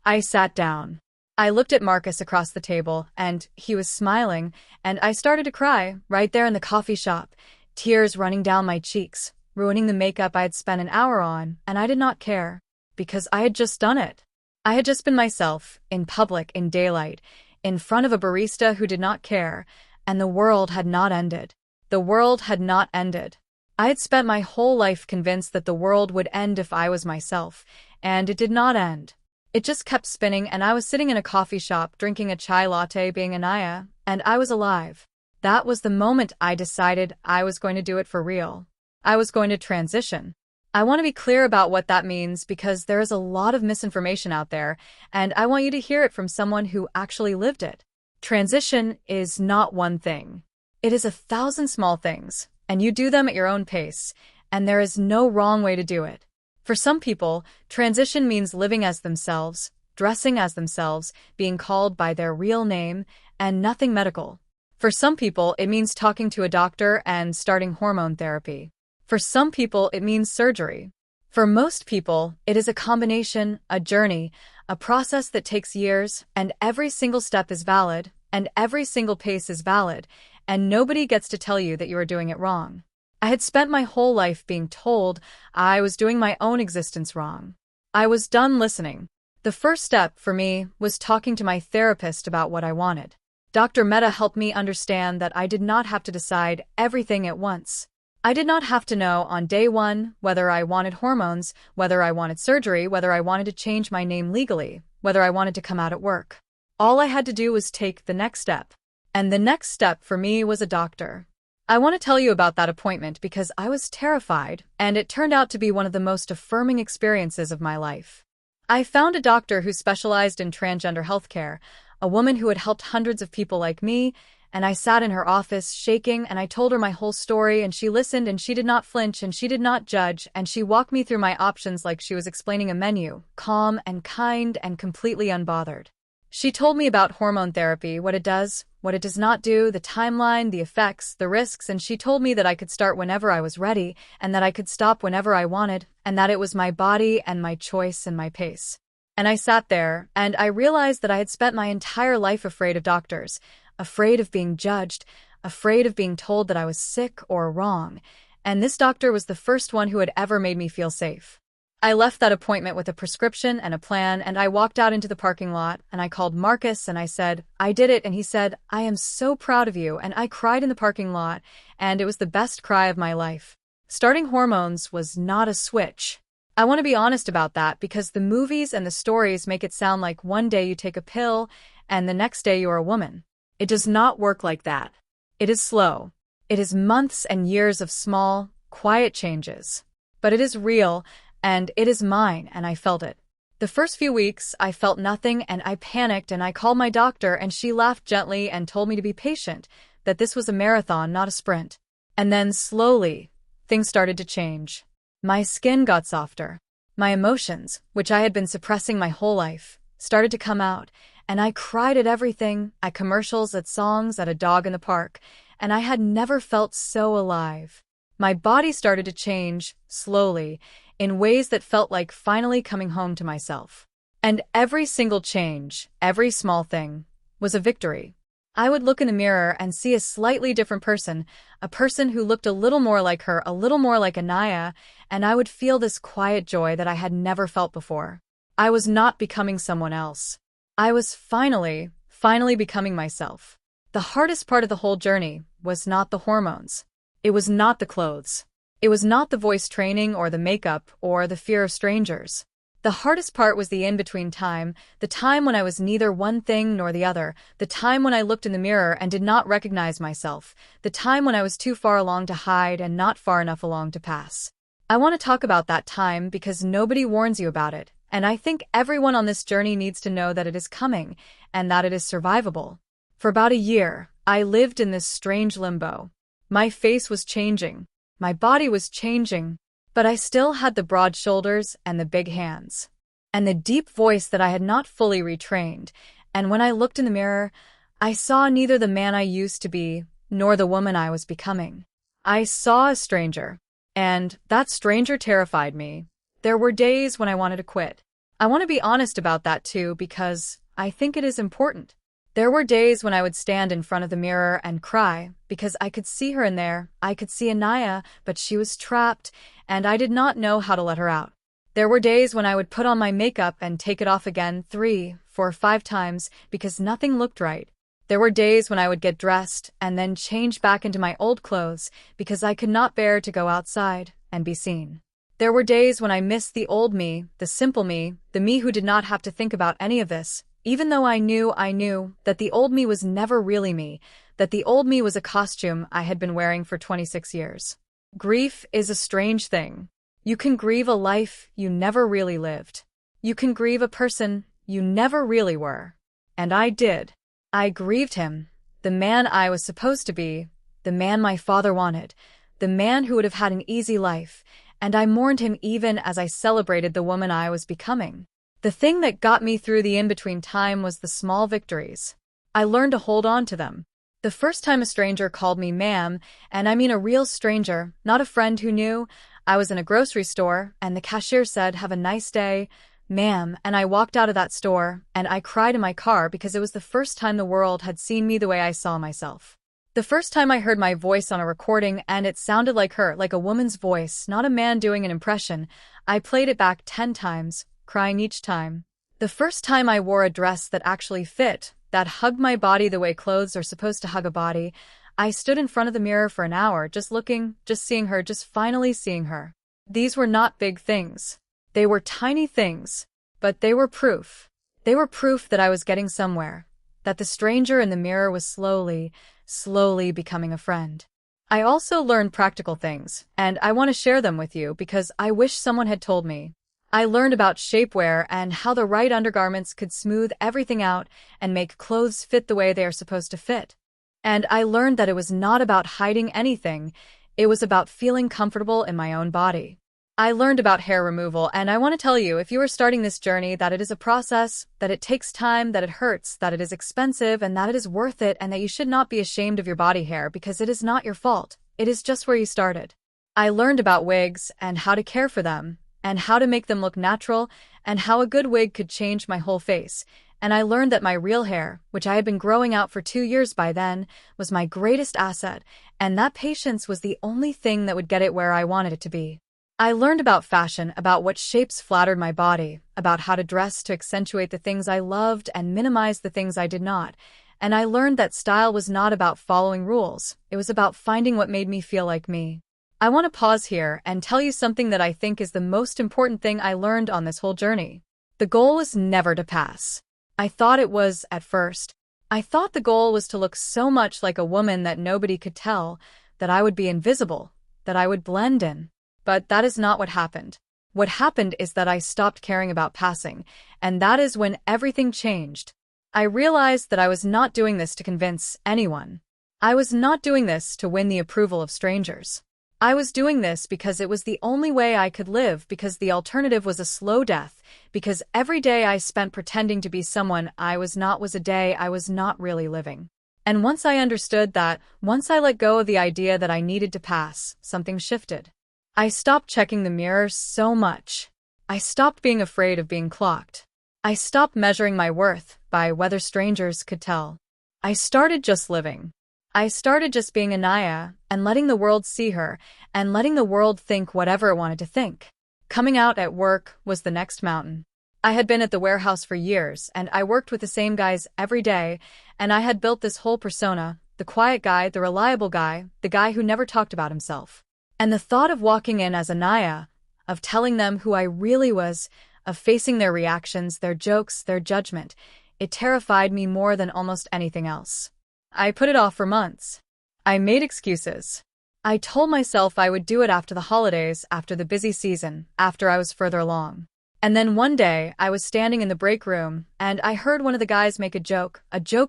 I sat down. I looked at Marcus across the table, and he was smiling, and I started to cry right there in the coffee shop, tears running down my cheeks, ruining the makeup I had spent an hour on, and I did not care, because I had just done it. I had just been myself, in public, in daylight, in front of a barista who did not care, and the world had not ended. The world had not ended. I had spent my whole life convinced that the world would end if I was myself, and it did not end. It just kept spinning, and I was sitting in a coffee shop drinking a chai latte being Anaya, and I was alive. That was the moment I decided I was going to do it for real. I was going to transition. I want to be clear about what that means because there is a lot of misinformation out there, and I want you to hear it from someone who actually lived it. Transition is not one thing. It is 1,000 small things, and you do them at your own pace, and there is no wrong way to do it. For some people, transition means living as themselves, dressing as themselves, being called by their real name, and nothing medical. For some people, it means talking to a doctor and starting hormone therapy. For some people, it means surgery. For most people, it is a combination, a journey, a process that takes years, and every single step is valid, and every single pace is valid, and nobody gets to tell you that you are doing it wrong. I had spent my whole life being told I was doing my own existence wrong. I was done listening. The first step for me was talking to my therapist about what I wanted. Dr. Mehta helped me understand that I did not have to decide everything at once. I did not have to know on day one whether I wanted hormones, whether I wanted surgery, whether I wanted to change my name legally, whether I wanted to come out at work. All I had to do was take the next step. And the next step for me was a doctor. I want to tell you about that appointment because I was terrified, and it turned out to be one of the most affirming experiences of my life. I found a doctor who specialized in transgender healthcare, a woman who had helped hundreds of people like me, and I sat in her office shaking and I told her my whole story, and she listened and she did not flinch and she did not judge, and she walked me through my options like she was explaining a menu, calm and kind and completely unbothered. She told me about hormone therapy, what it does, what it does not do, the timeline, the effects, the risks, and she told me that I could start whenever I was ready, and that I could stop whenever I wanted, and that it was my body and my choice and my pace. And I sat there, and I realized that I had spent my entire life afraid of doctors, afraid of being judged, afraid of being told that I was sick or wrong, and this doctor was the first one who had ever made me feel safe. I left that appointment with a prescription and a plan, and I walked out into the parking lot, and I called Marcus, and I said, "I did it," and he said, "I am so proud of you," and I cried in the parking lot, and it was the best cry of my life. Starting hormones was not a switch. I want to be honest about that because the movies and the stories make it sound like one day you take a pill, and the next day you're a woman. It does not work like that. It is slow. It is months and years of small, quiet changes. But it is real, and it is mine, and I felt it. The first few weeks, I felt nothing, and I panicked, and I called my doctor, and she laughed gently and told me to be patient, that this was a marathon, not a sprint. And then, slowly, things started to change. My skin got softer. My emotions, which I had been suppressing my whole life, started to come out, and I cried at everything, at commercials, at songs, at a dog in the park, and I had never felt so alive. My body started to change, slowly, in ways that felt like finally coming home to myself. And every single change, every small thing, was a victory. I would look in the mirror and see a slightly different person, a person who looked a little more like her, a little more like Anaya, and I would feel this quiet joy that I had never felt before. I was not becoming someone else. I was finally becoming myself. The hardest part of the whole journey was not the hormones. It was not the clothes. It was not the voice training or the makeup or the fear of strangers. The hardest part was the in-between time, the time when I was neither one thing nor the other, the time when I looked in the mirror and did not recognize myself, the time when I was too far along to hide and not far enough along to pass. I want to talk about that time because nobody warns you about it, and I think everyone on this journey needs to know that it is coming and that it is survivable. For about a year, I lived in this strange limbo. My face was changing. My body was changing. But I still had the broad shoulders and the big hands. And the deep voice that I had not fully retrained. And when I looked in the mirror, I saw neither the man I used to be, nor the woman I was becoming. I saw a stranger. And that stranger terrified me. There were days when I wanted to quit. I want to be honest about that too, because I think it is important. There were days when I would stand in front of the mirror and cry, because I could see her in there. I could see Anaya, but she was trapped, and I did not know how to let her out. There were days when I would put on my makeup and take it off again 3, 4, 5 times, because nothing looked right. There were days when I would get dressed and then change back into my old clothes, because I could not bear to go outside and be seen. There were days when I missed the old me, the simple me, the me who did not have to think about any of this. Even though I knew that the old me was never really me, that the old me was a costume I had been wearing for 26 years. Grief is a strange thing. You can grieve a life you never really lived. You can grieve a person you never really were. And I did. I grieved him, the man I was supposed to be, the man my father wanted, the man who would have had an easy life, and I mourned him even as I celebrated the woman I was becoming. The thing that got me through the in-between time was the small victories. I learned to hold on to them. The first time a stranger called me ma'am, and I mean a real stranger, not a friend who knew, I was in a grocery store, and the cashier said, "Have a nice day, ma'am," and I walked out of that store, and I cried in my car because it was the first time the world had seen me the way I saw myself. The first time I heard my voice on a recording and it sounded like her, like a woman's voice, not a man doing an impression, I played it back 10 times. Crying each time. The first time I wore a dress that actually fit, that hugged my body the way clothes are supposed to hug a body, I stood in front of the mirror for an hour just looking, just seeing her, just finally seeing her. These were not big things. They were tiny things, but they were proof. They were proof that I was getting somewhere, that the stranger in the mirror was slowly becoming a friend. I also learned practical things, and I want to share them with you because I wish someone had told me. I learned about shapewear and how the right undergarments could smooth everything out and make clothes fit the way they are supposed to fit. And I learned that it was not about hiding anything, it was about feeling comfortable in my own body. I learned about hair removal, and I want to tell you, if you are starting this journey, that it is a process, that it takes time, that it hurts, that it is expensive, and that it is worth it, and that you should not be ashamed of your body hair because it is not your fault. It is just where you started. I learned about wigs and how to care for them, and how to make them look natural, and how a good wig could change my whole face. And I learned that my real hair, which I had been growing out for 2 years by then, was my greatest asset, and that patience was the only thing that would get it where I wanted it to be. I learned about fashion, about what shapes flattered my body, about how to dress to accentuate the things I loved and minimize the things I did not. And I learned that style was not about following rules, it was about finding what made me feel like me. I want to pause here and tell you something that I think is the most important thing I learned on this whole journey. The goal was never to pass. I thought it was at first. I thought the goal was to look so much like a woman that nobody could tell, that I would be invisible, that I would blend in. But that is not what happened. What happened is that I stopped caring about passing, and that is when everything changed. I realized that I was not doing this to convince anyone. I was not doing this to win the approval of strangers. I was doing this because it was the only way I could live, because the alternative was a slow death, because every day I spent pretending to be someone I was not was a day I was not really living. And once I understood that, once I let go of the idea that I needed to pass, something shifted. I stopped checking the mirror so much. I stopped being afraid of being clocked. I stopped measuring my worth by whether strangers could tell. I started just living. I started just being Anaya and letting the world see her and letting the world think whatever it wanted to think. Coming out at work was the next mountain. I had been at the warehouse for years and I worked with the same guys every day, and I had built this whole persona, the quiet guy, the reliable guy, the guy who never talked about himself. And the thought of walking in as Anaya, of telling them who I really was, of facing their reactions, their jokes, their judgment, it terrified me more than almost anything else. I put it off for months. I made excuses. I told myself I would do it after the holidays, after the busy season, after I was further along. And then one day, I was standing in the break room, and I heard one of the guys make a joke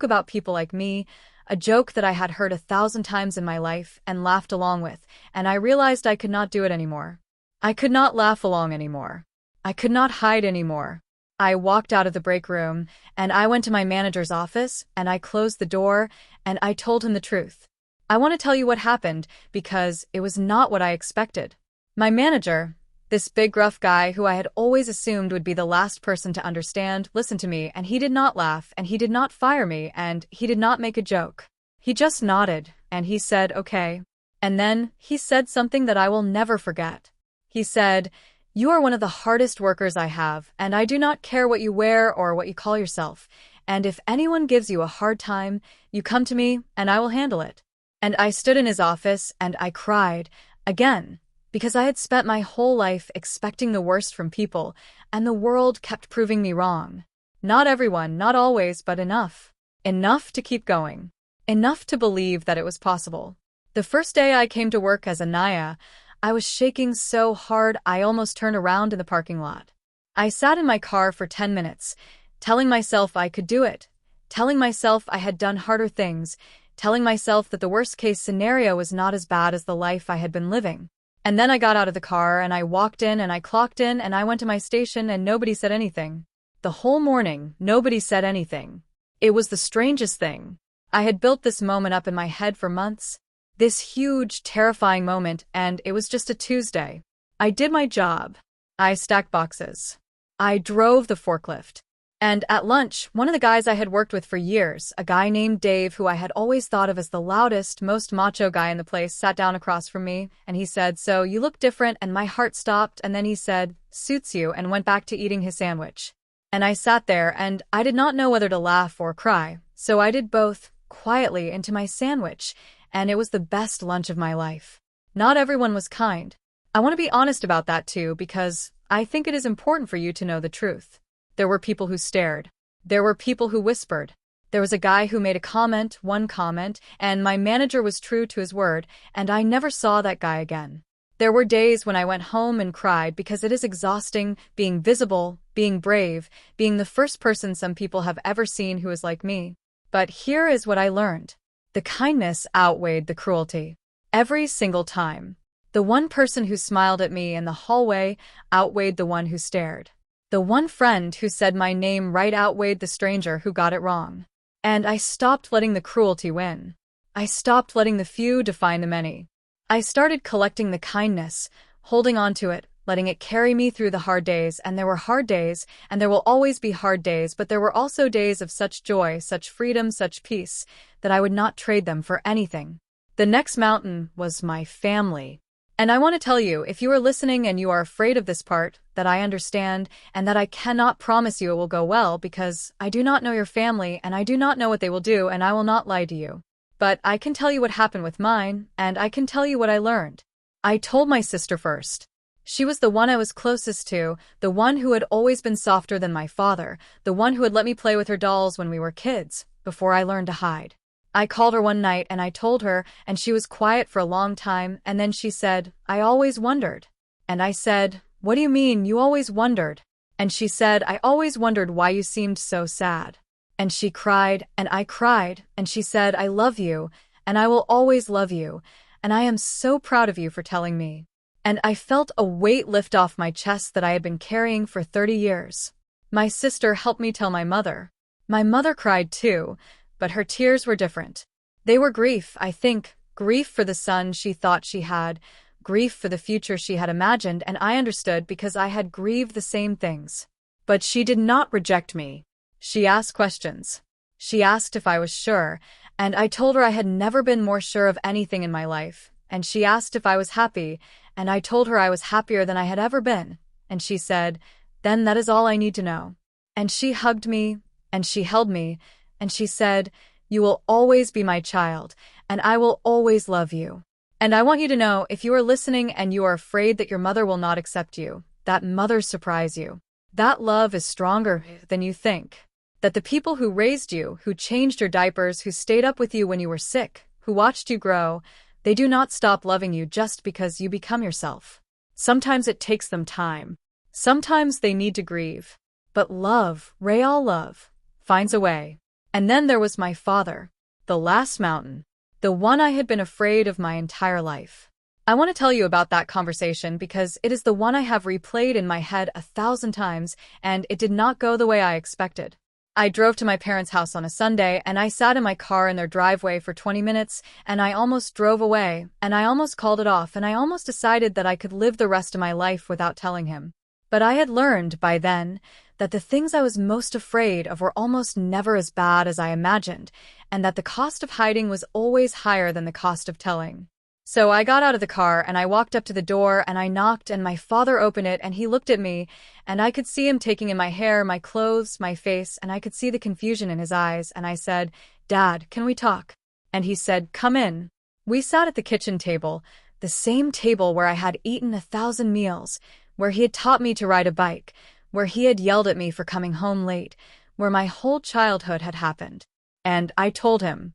about people like me, a joke that I had heard 1,000 times in my life and laughed along with, and I realized I could not do it anymore. I could not laugh along anymore. I could not hide anymore. I walked out of the break room, and I went to my manager's office, and I closed the door, and I told him the truth. I want to tell you what happened, because it was not what I expected. My manager, this big gruff guy who I had always assumed would be the last person to understand, listened to me, and he did not laugh, and he did not fire me, and he did not make a joke. He just nodded, and he said, "Okay." And then he said something that I will never forget. He said, "You are one of the hardest workers I have, and I do not care what you wear or what you call yourself. And if anyone gives you a hard time, you come to me, and I will handle it." And I stood in his office, and I cried, again, because I had spent my whole life expecting the worst from people, and the world kept proving me wrong. Not everyone, not always, but enough. Enough to keep going. Enough to believe that it was possible. The first day I came to work as Anaya, I was shaking so hard I almost turned around in the parking lot. I sat in my car for 10 minutes, telling myself I could do it, telling myself I had done harder things, telling myself that the worst-case scenario was not as bad as the life I had been living. And then I got out of the car, and I walked in, and I clocked in, and I went to my station, and nobody said anything. The whole morning, nobody said anything. It was the strangest thing. I had built this moment up in my head for months. This huge, terrifying moment, and it was just a Tuesday. I did my job. I stacked boxes. I drove the forklift. And at lunch, one of the guys I had worked with for years, a guy named Dave who I had always thought of as the loudest, most macho guy in the place, sat down across from me, and he said, "So, you look different," and my heart stopped, and then he said, "Suits you," and went back to eating his sandwich. And I sat there, and I did not know whether to laugh or cry, so I did both, quietly, into my sandwich, and it was the best lunch of my life. Not everyone was kind. I want to be honest about that too, because I think it is important for you to know the truth. There were people who stared. There were people who whispered. There was a guy who made a comment, one comment, and my manager was true to his word, and I never saw that guy again. There were days when I went home and cried because it is exhausting being visible, being brave, being the first person some people have ever seen who is like me. But here is what I learned. The kindness outweighed the cruelty. Every single time. The one person who smiled at me in the hallway outweighed the one who stared. The one friend who said my name right outweighed the stranger who got it wrong. And I stopped letting the cruelty win. I stopped letting the few define the many. I started collecting the kindness, holding on to it, letting it carry me through the hard days, and there were hard days, and there will always be hard days, but there were also days of such joy, such freedom, such peace, that I would not trade them for anything. The next mountain was my family. And I want to tell you, if you are listening and you are afraid of this part, that I understand, and that I cannot promise you it will go well because I do not know your family and I do not know what they will do and I will not lie to you. But I can tell you what happened with mine, and I can tell you what I learned. I told my sister first. She was the one I was closest to, the one who had always been softer than my father, the one who had let me play with her dolls when we were kids, before I learned to hide. I called her one night and I told her, and she was quiet for a long time, and then she said, "I always wondered." And I said, "What do you mean, you always wondered?" And she said, "I always wondered why you seemed so sad." And she cried, and I cried, and she said, "I love you, and I will always love you, and I am so proud of you for telling me." And I felt a weight lift off my chest that I had been carrying for 30 years. My sister helped me tell my mother. My mother cried too, but her tears were different. They were grief, I think, grief for the son she thought she had, grief for the future she had imagined, and I understood because I had grieved the same things. But she did not reject me. She asked questions. She asked if I was sure, and I told her I had never been more sure of anything in my life. And she asked if I was happy, and I told her I was happier than I had ever been. And she said, "Then that is all I need to know." And she hugged me, and she held me, and she said, "You will always be my child, and I will always love you." And I want you to know, if you are listening and you are afraid that your mother will not accept you, that mothers surprise you. That love is stronger than you think. That the people who raised you, who changed your diapers, who stayed up with you when you were sick, who watched you grow, they do not stop loving you just because you become yourself. Sometimes it takes them time. Sometimes they need to grieve. But love, real love, finds a way. And then there was my father, the last mountain, the one I had been afraid of my entire life. I want to tell you about that conversation because it is the one I have replayed in my head 1,000 times, and it did not go the way I expected. I drove to my parents' house on a Sunday, and I sat in my car in their driveway for 20 minutes, and I almost drove away, and I almost called it off, and I almost decided that I could live the rest of my life without telling him. But I had learned by then that the things I was most afraid of were almost never as bad as I imagined, and that the cost of hiding was always higher than the cost of telling. So I got out of the car and I walked up to the door and I knocked, and my father opened it and he looked at me, and I could see him taking in my hair, my clothes, my face, and I could see the confusion in his eyes, and I said, "Dad, can we talk?" And he said, "Come in." We sat at the kitchen table, the same table where I had eaten 1,000 meals, where he had taught me to ride a bike, where he had yelled at me for coming home late, where my whole childhood had happened. And I told him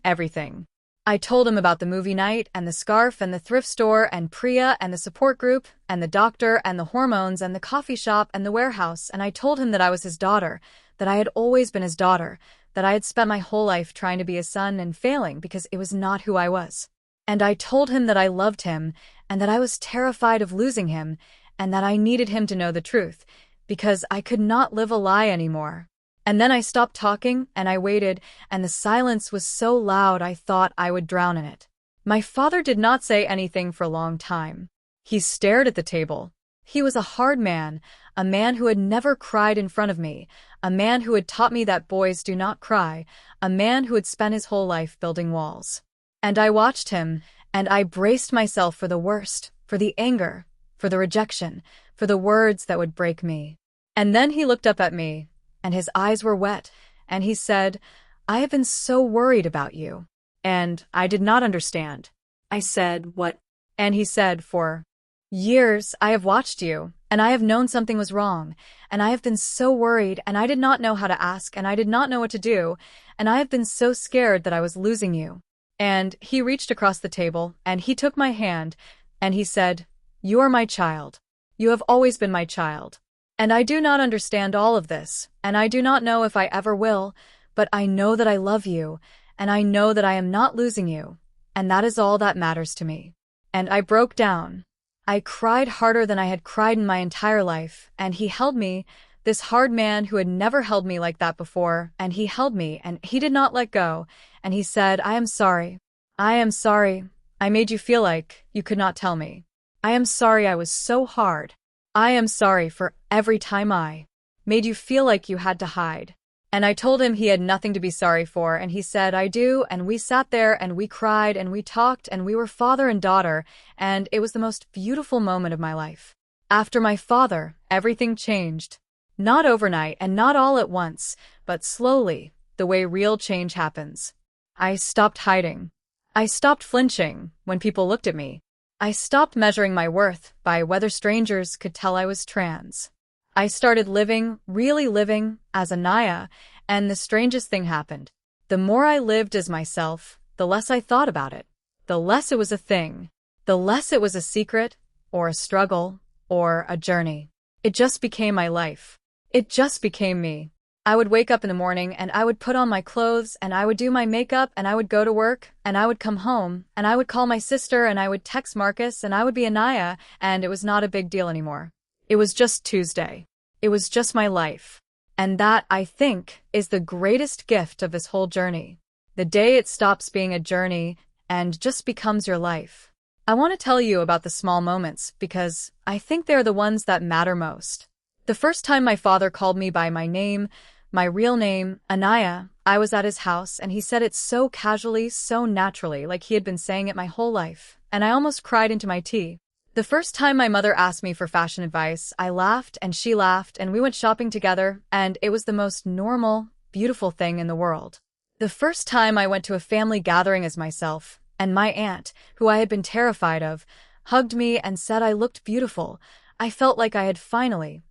everything. I told him about the movie night and the scarf and the thrift store and Priya and the support group and the doctor and the hormones and the coffee shop and the warehouse, and I told him that I was his daughter, that I had always been his daughter, that I had spent my whole life trying to be his son and failing because it was not who I was. And I told him that I loved him and that I was terrified of losing him and that I needed him to know the truth because I could not live a lie anymore. And then I stopped talking and I waited, and the silence was so loud I thought I would drown in it. My father did not say anything for a long time. He stared at the table. He was a hard man, a man who had never cried in front of me, a man who had taught me that boys do not cry, a man who had spent his whole life building walls. And I watched him, and I braced myself for the worst, for the anger, for the rejection, for the words that would break me. And then he looked up at me, and his eyes were wet, and he said, "I have been so worried about you." And I did not understand. I said, "What?" And he said, "For years I have watched you, and I have known something was wrong, and I have been so worried, and I did not know how to ask, and I did not know what to do, and I have been so scared that I was losing you." And he reached across the table, and he took my hand, and he said, "You are my child. You have always been my child. And I do not understand all of this, and I do not know if I ever will, but I know that I love you, and I know that I am not losing you, and that is all that matters to me." And I broke down. I cried harder than I had cried in my entire life, and he held me, this hard man who had never held me like that before, and he held me, and he did not let go, and he said, "I am sorry. I am sorry. I made you feel like you could not tell me. I am sorry I was so hard. I am sorry for every time I made you feel like you had to hide." And I told him he had nothing to be sorry for, and he said, "I do," and we sat there and we cried and we talked and we were father and daughter, and it was the most beautiful moment of my life. After my father, everything changed. Not overnight and not all at once, but slowly, the way real change happens. I stopped hiding. I stopped flinching when people looked at me. I stopped measuring my worth by whether strangers could tell I was trans. I started living, really living, as Anaya, and the strangest thing happened. The more I lived as myself, the less I thought about it. The less it was a thing. The less it was a secret, or a struggle, or a journey. It just became my life. It just became me. I would wake up in the morning and I would put on my clothes and I would do my makeup and I would go to work and I would come home and I would call my sister and I would text Marcus and I would be Anaya, and it was not a big deal anymore. It was just Tuesday. It was just my life. And that, I think, is the greatest gift of this whole journey. The day it stops being a journey and just becomes your life. I want to tell you about the small moments because I think they're the ones that matter most. The first time my father called me by my name, my real name, Anaya, I was at his house and he said it so casually, so naturally, like he had been saying it my whole life, and I almost cried into my tea. The first time my mother asked me for fashion advice, I laughed and she laughed and we went shopping together, and it was the most normal, beautiful thing in the world. The first time I went to a family gathering as myself, And my aunt, who I had been terrified of, hugged me and said I looked beautiful. I felt like I had finally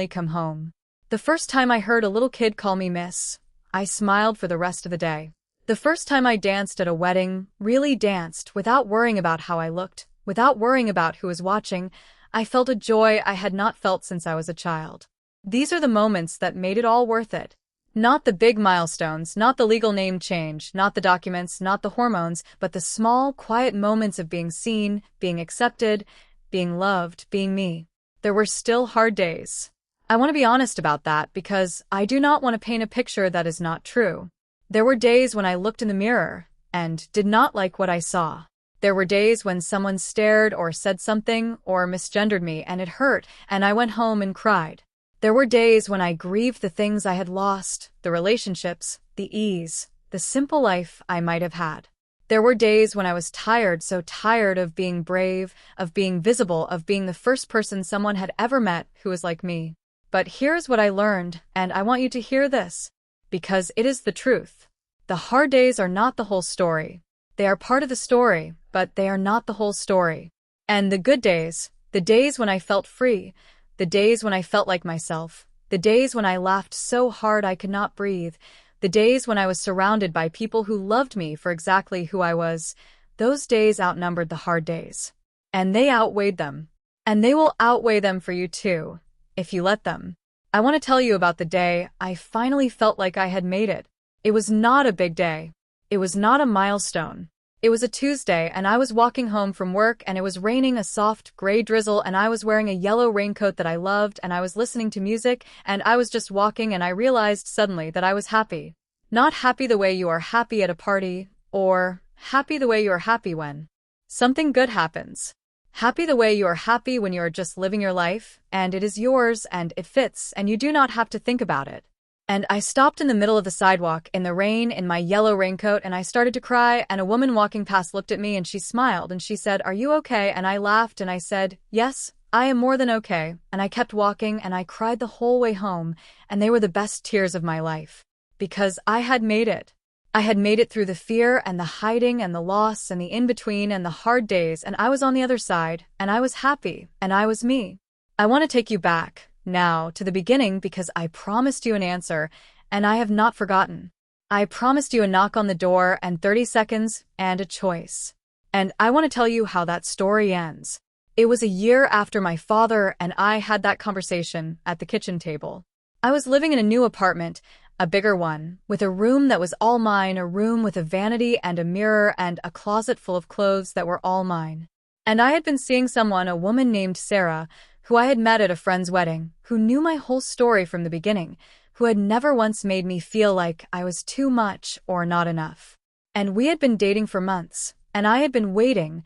come home. The first time I heard a little kid call me miss, I smiled for the rest of the day. The first time I danced at a wedding, really danced, without worrying about how I looked, without worrying about who was watching, I felt a joy I had not felt since I was a child. These are the moments that made it all worth it. Not the big milestones, not the legal name change, not the documents, not the hormones, but the small, quiet moments of being seen, being accepted, being loved, being me. There were still hard days. I want to be honest about that because I do not want to paint a picture that is not true. There were days when I looked in the mirror and did not like what I saw. There were days when someone stared or said something or misgendered me and it hurt, and I went home and cried. There were days when I grieved the things I had lost, the relationships, the ease, the simple life I might have had. There were days when I was tired, so tired of being brave, of being visible, of being the first person someone had ever met who was like me. But here's what I learned, and I want you to hear this, because it is the truth. The hard days are not the whole story. They are part of the story, but they are not the whole story. And the good days, the days when I felt free, the days when I felt like myself, the days when I laughed so hard I could not breathe, the days when I was surrounded by people who loved me for exactly who I was, those days outnumbered the hard days. And they outweighed them. And they will outweigh them for you too, if you let them. I want to tell you about the day I finally felt like I had made it. It was not a big day. It was not a milestone. It was a Tuesday and I was walking home from work and it was raining a soft gray drizzle and I was wearing a yellow raincoat that I loved and I was listening to music and I was just walking and I realized suddenly that I was happy. Not happy the way you are happy at a party, or happy the way you are happy when something good happens. Happy the way you are happy when you are just living your life and it is yours and it fits and you do not have to think about it. And I stopped in the middle of the sidewalk in the rain in my yellow raincoat and I started to cry and a woman walking past looked at me and she smiled and she said, "Are you okay?" And I laughed and I said, "Yes, I am more than okay." And I kept walking and I cried the whole way home and they were the best tears of my life. Because I had made it. I had made it through the fear and the hiding and the loss and the in-between and the hard days and I was on the other side and I was happy and I was me. I want to take you back now to the beginning because I promised you an answer and I have not forgotten. I promised you a knock on the door and 30 seconds and a choice. And I want to tell you how that story ends. It was a year after my father and I had that conversation at the kitchen table. I was living in a new apartment, a bigger one, with a room that was all mine, a room with a vanity and a mirror and a closet full of clothes that were all mine. And I had been seeing someone, a woman named Sarah, who I had met at a friend's wedding, who knew my whole story from the beginning, who had never once made me feel like I was too much or not enough. And we had been dating for months, and I had been waiting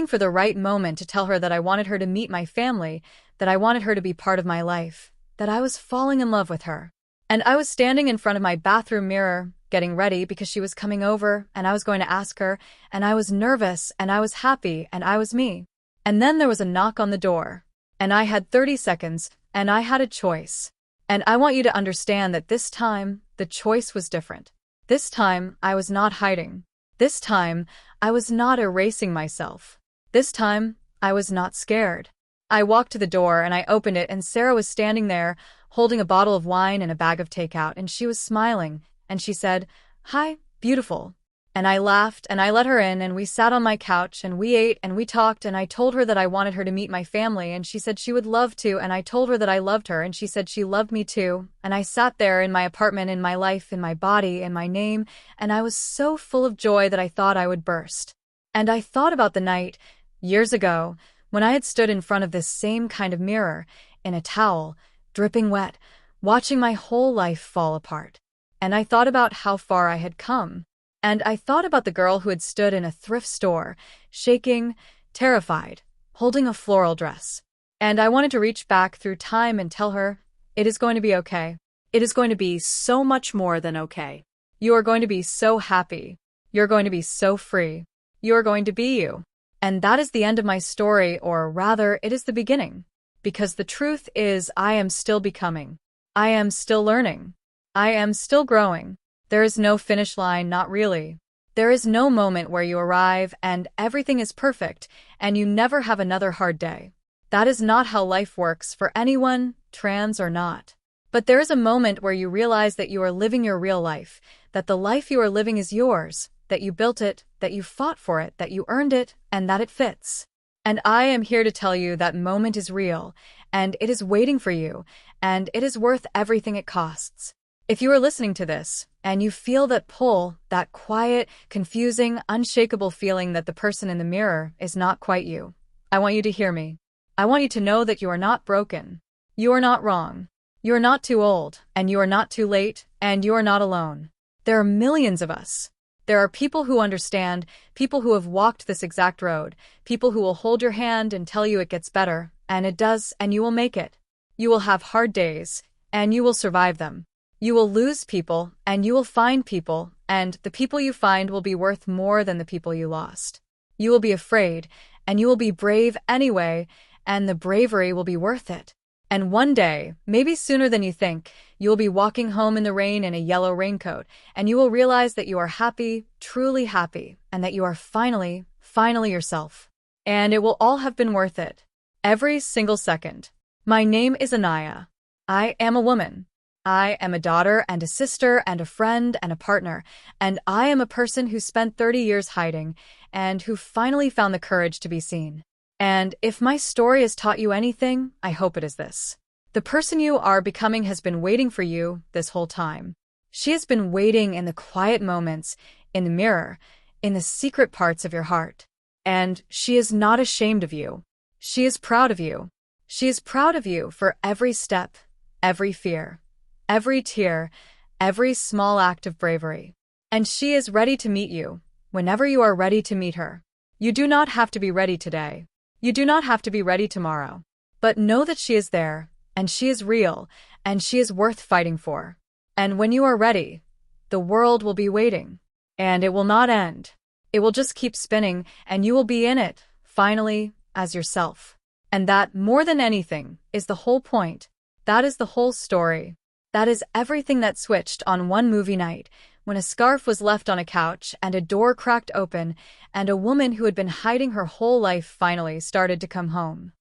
for the right moment to tell her that I wanted her to meet my family, that I wanted her to be part of my life, that I was falling in love with her. And I was standing in front of my bathroom mirror, getting ready because she was coming over, and I was going to ask her, and I was nervous, and I was happy, and I was me. And then there was a knock on the door. And I had 30 seconds, and I had a choice. And I want you to understand that this time, the choice was different. This time, I was not hiding. This time, I was not erasing myself. This time, I was not scared. I walked to the door and I opened it and Sarah was standing there, holding a bottle of wine and a bag of takeout, and she was smiling, and she said, "Hi, beautiful." And I laughed and I let her in and we sat on my couch and we ate and we talked and I told her that I wanted her to meet my family and she said she would love to and I told her that I loved her and she said she loved me too. And I sat there in my apartment, in my life, in my body, in my name, and I was so full of joy that I thought I would burst. And I thought about the night, years ago, when I had stood in front of this same kind of mirror, in a towel, dripping wet, watching my whole life fall apart. And I thought about how far I had come. And I thought about the girl who had stood in a thrift store, shaking, terrified, holding a floral dress. And I wanted to reach back through time and tell her, it is going to be okay. It is going to be so much more than okay. You are going to be so happy. You're going to be so free. You are going to be you. And that is the end of my story, or rather, it is the beginning. Because the truth is, I am still becoming. I am still learning. I am still growing. There is no finish line, not really. There is no moment where you arrive and everything is perfect and you never have another hard day. That is not how life works for anyone, trans or not. But there is a moment where you realize that you are living your real life, that the life you are living is yours, that you built it, that you fought for it, that you earned it, and that it fits. And I am here to tell you that moment is real, and it is waiting for you, and it is worth everything it costs. If you are listening to this, and you feel that pull, that quiet, confusing, unshakable feeling that the person in the mirror is not quite you, I want you to hear me. I want you to know that you are not broken. You are not wrong. You are not too old, and you are not too late, and you are not alone. There are millions of us. There are people who understand, people who have walked this exact road, people who will hold your hand and tell you it gets better, and it does, and you will make it. You will have hard days, and you will survive them. You will lose people, and you will find people, and the people you find will be worth more than the people you lost. You will be afraid, and you will be brave anyway, and the bravery will be worth it. And one day, maybe sooner than you think, you will be walking home in the rain in a yellow raincoat, and you will realize that you are happy, truly happy, and that you are finally yourself. And it will all have been worth it. Every single second. My name is Anaya. I am a woman. I am a daughter and a sister and a friend and a partner, and I am a person who spent 30 years hiding and who finally found the courage to be seen. And if my story has taught you anything, I hope it is this. The person you are becoming has been waiting for you this whole time. She has been waiting in the quiet moments, in the mirror, in the secret parts of your heart. And she is not ashamed of you. She is proud of you. She is proud of you for every step, every fear, every tear, every small act of bravery. And she is ready to meet you, whenever you are ready to meet her. You do not have to be ready today. You do not have to be ready tomorrow. But know that she is there, and she is real, and she is worth fighting for. And when you are ready, the world will be waiting. And it will not end. It will just keep spinning, and you will be in it, finally, as yourself. And that, more than anything, is the whole point. That is the whole story. That is everything that switched on one movie night, when a scarf was left on a couch and a door cracked open, and a woman who had been hiding her whole life finally started to come home.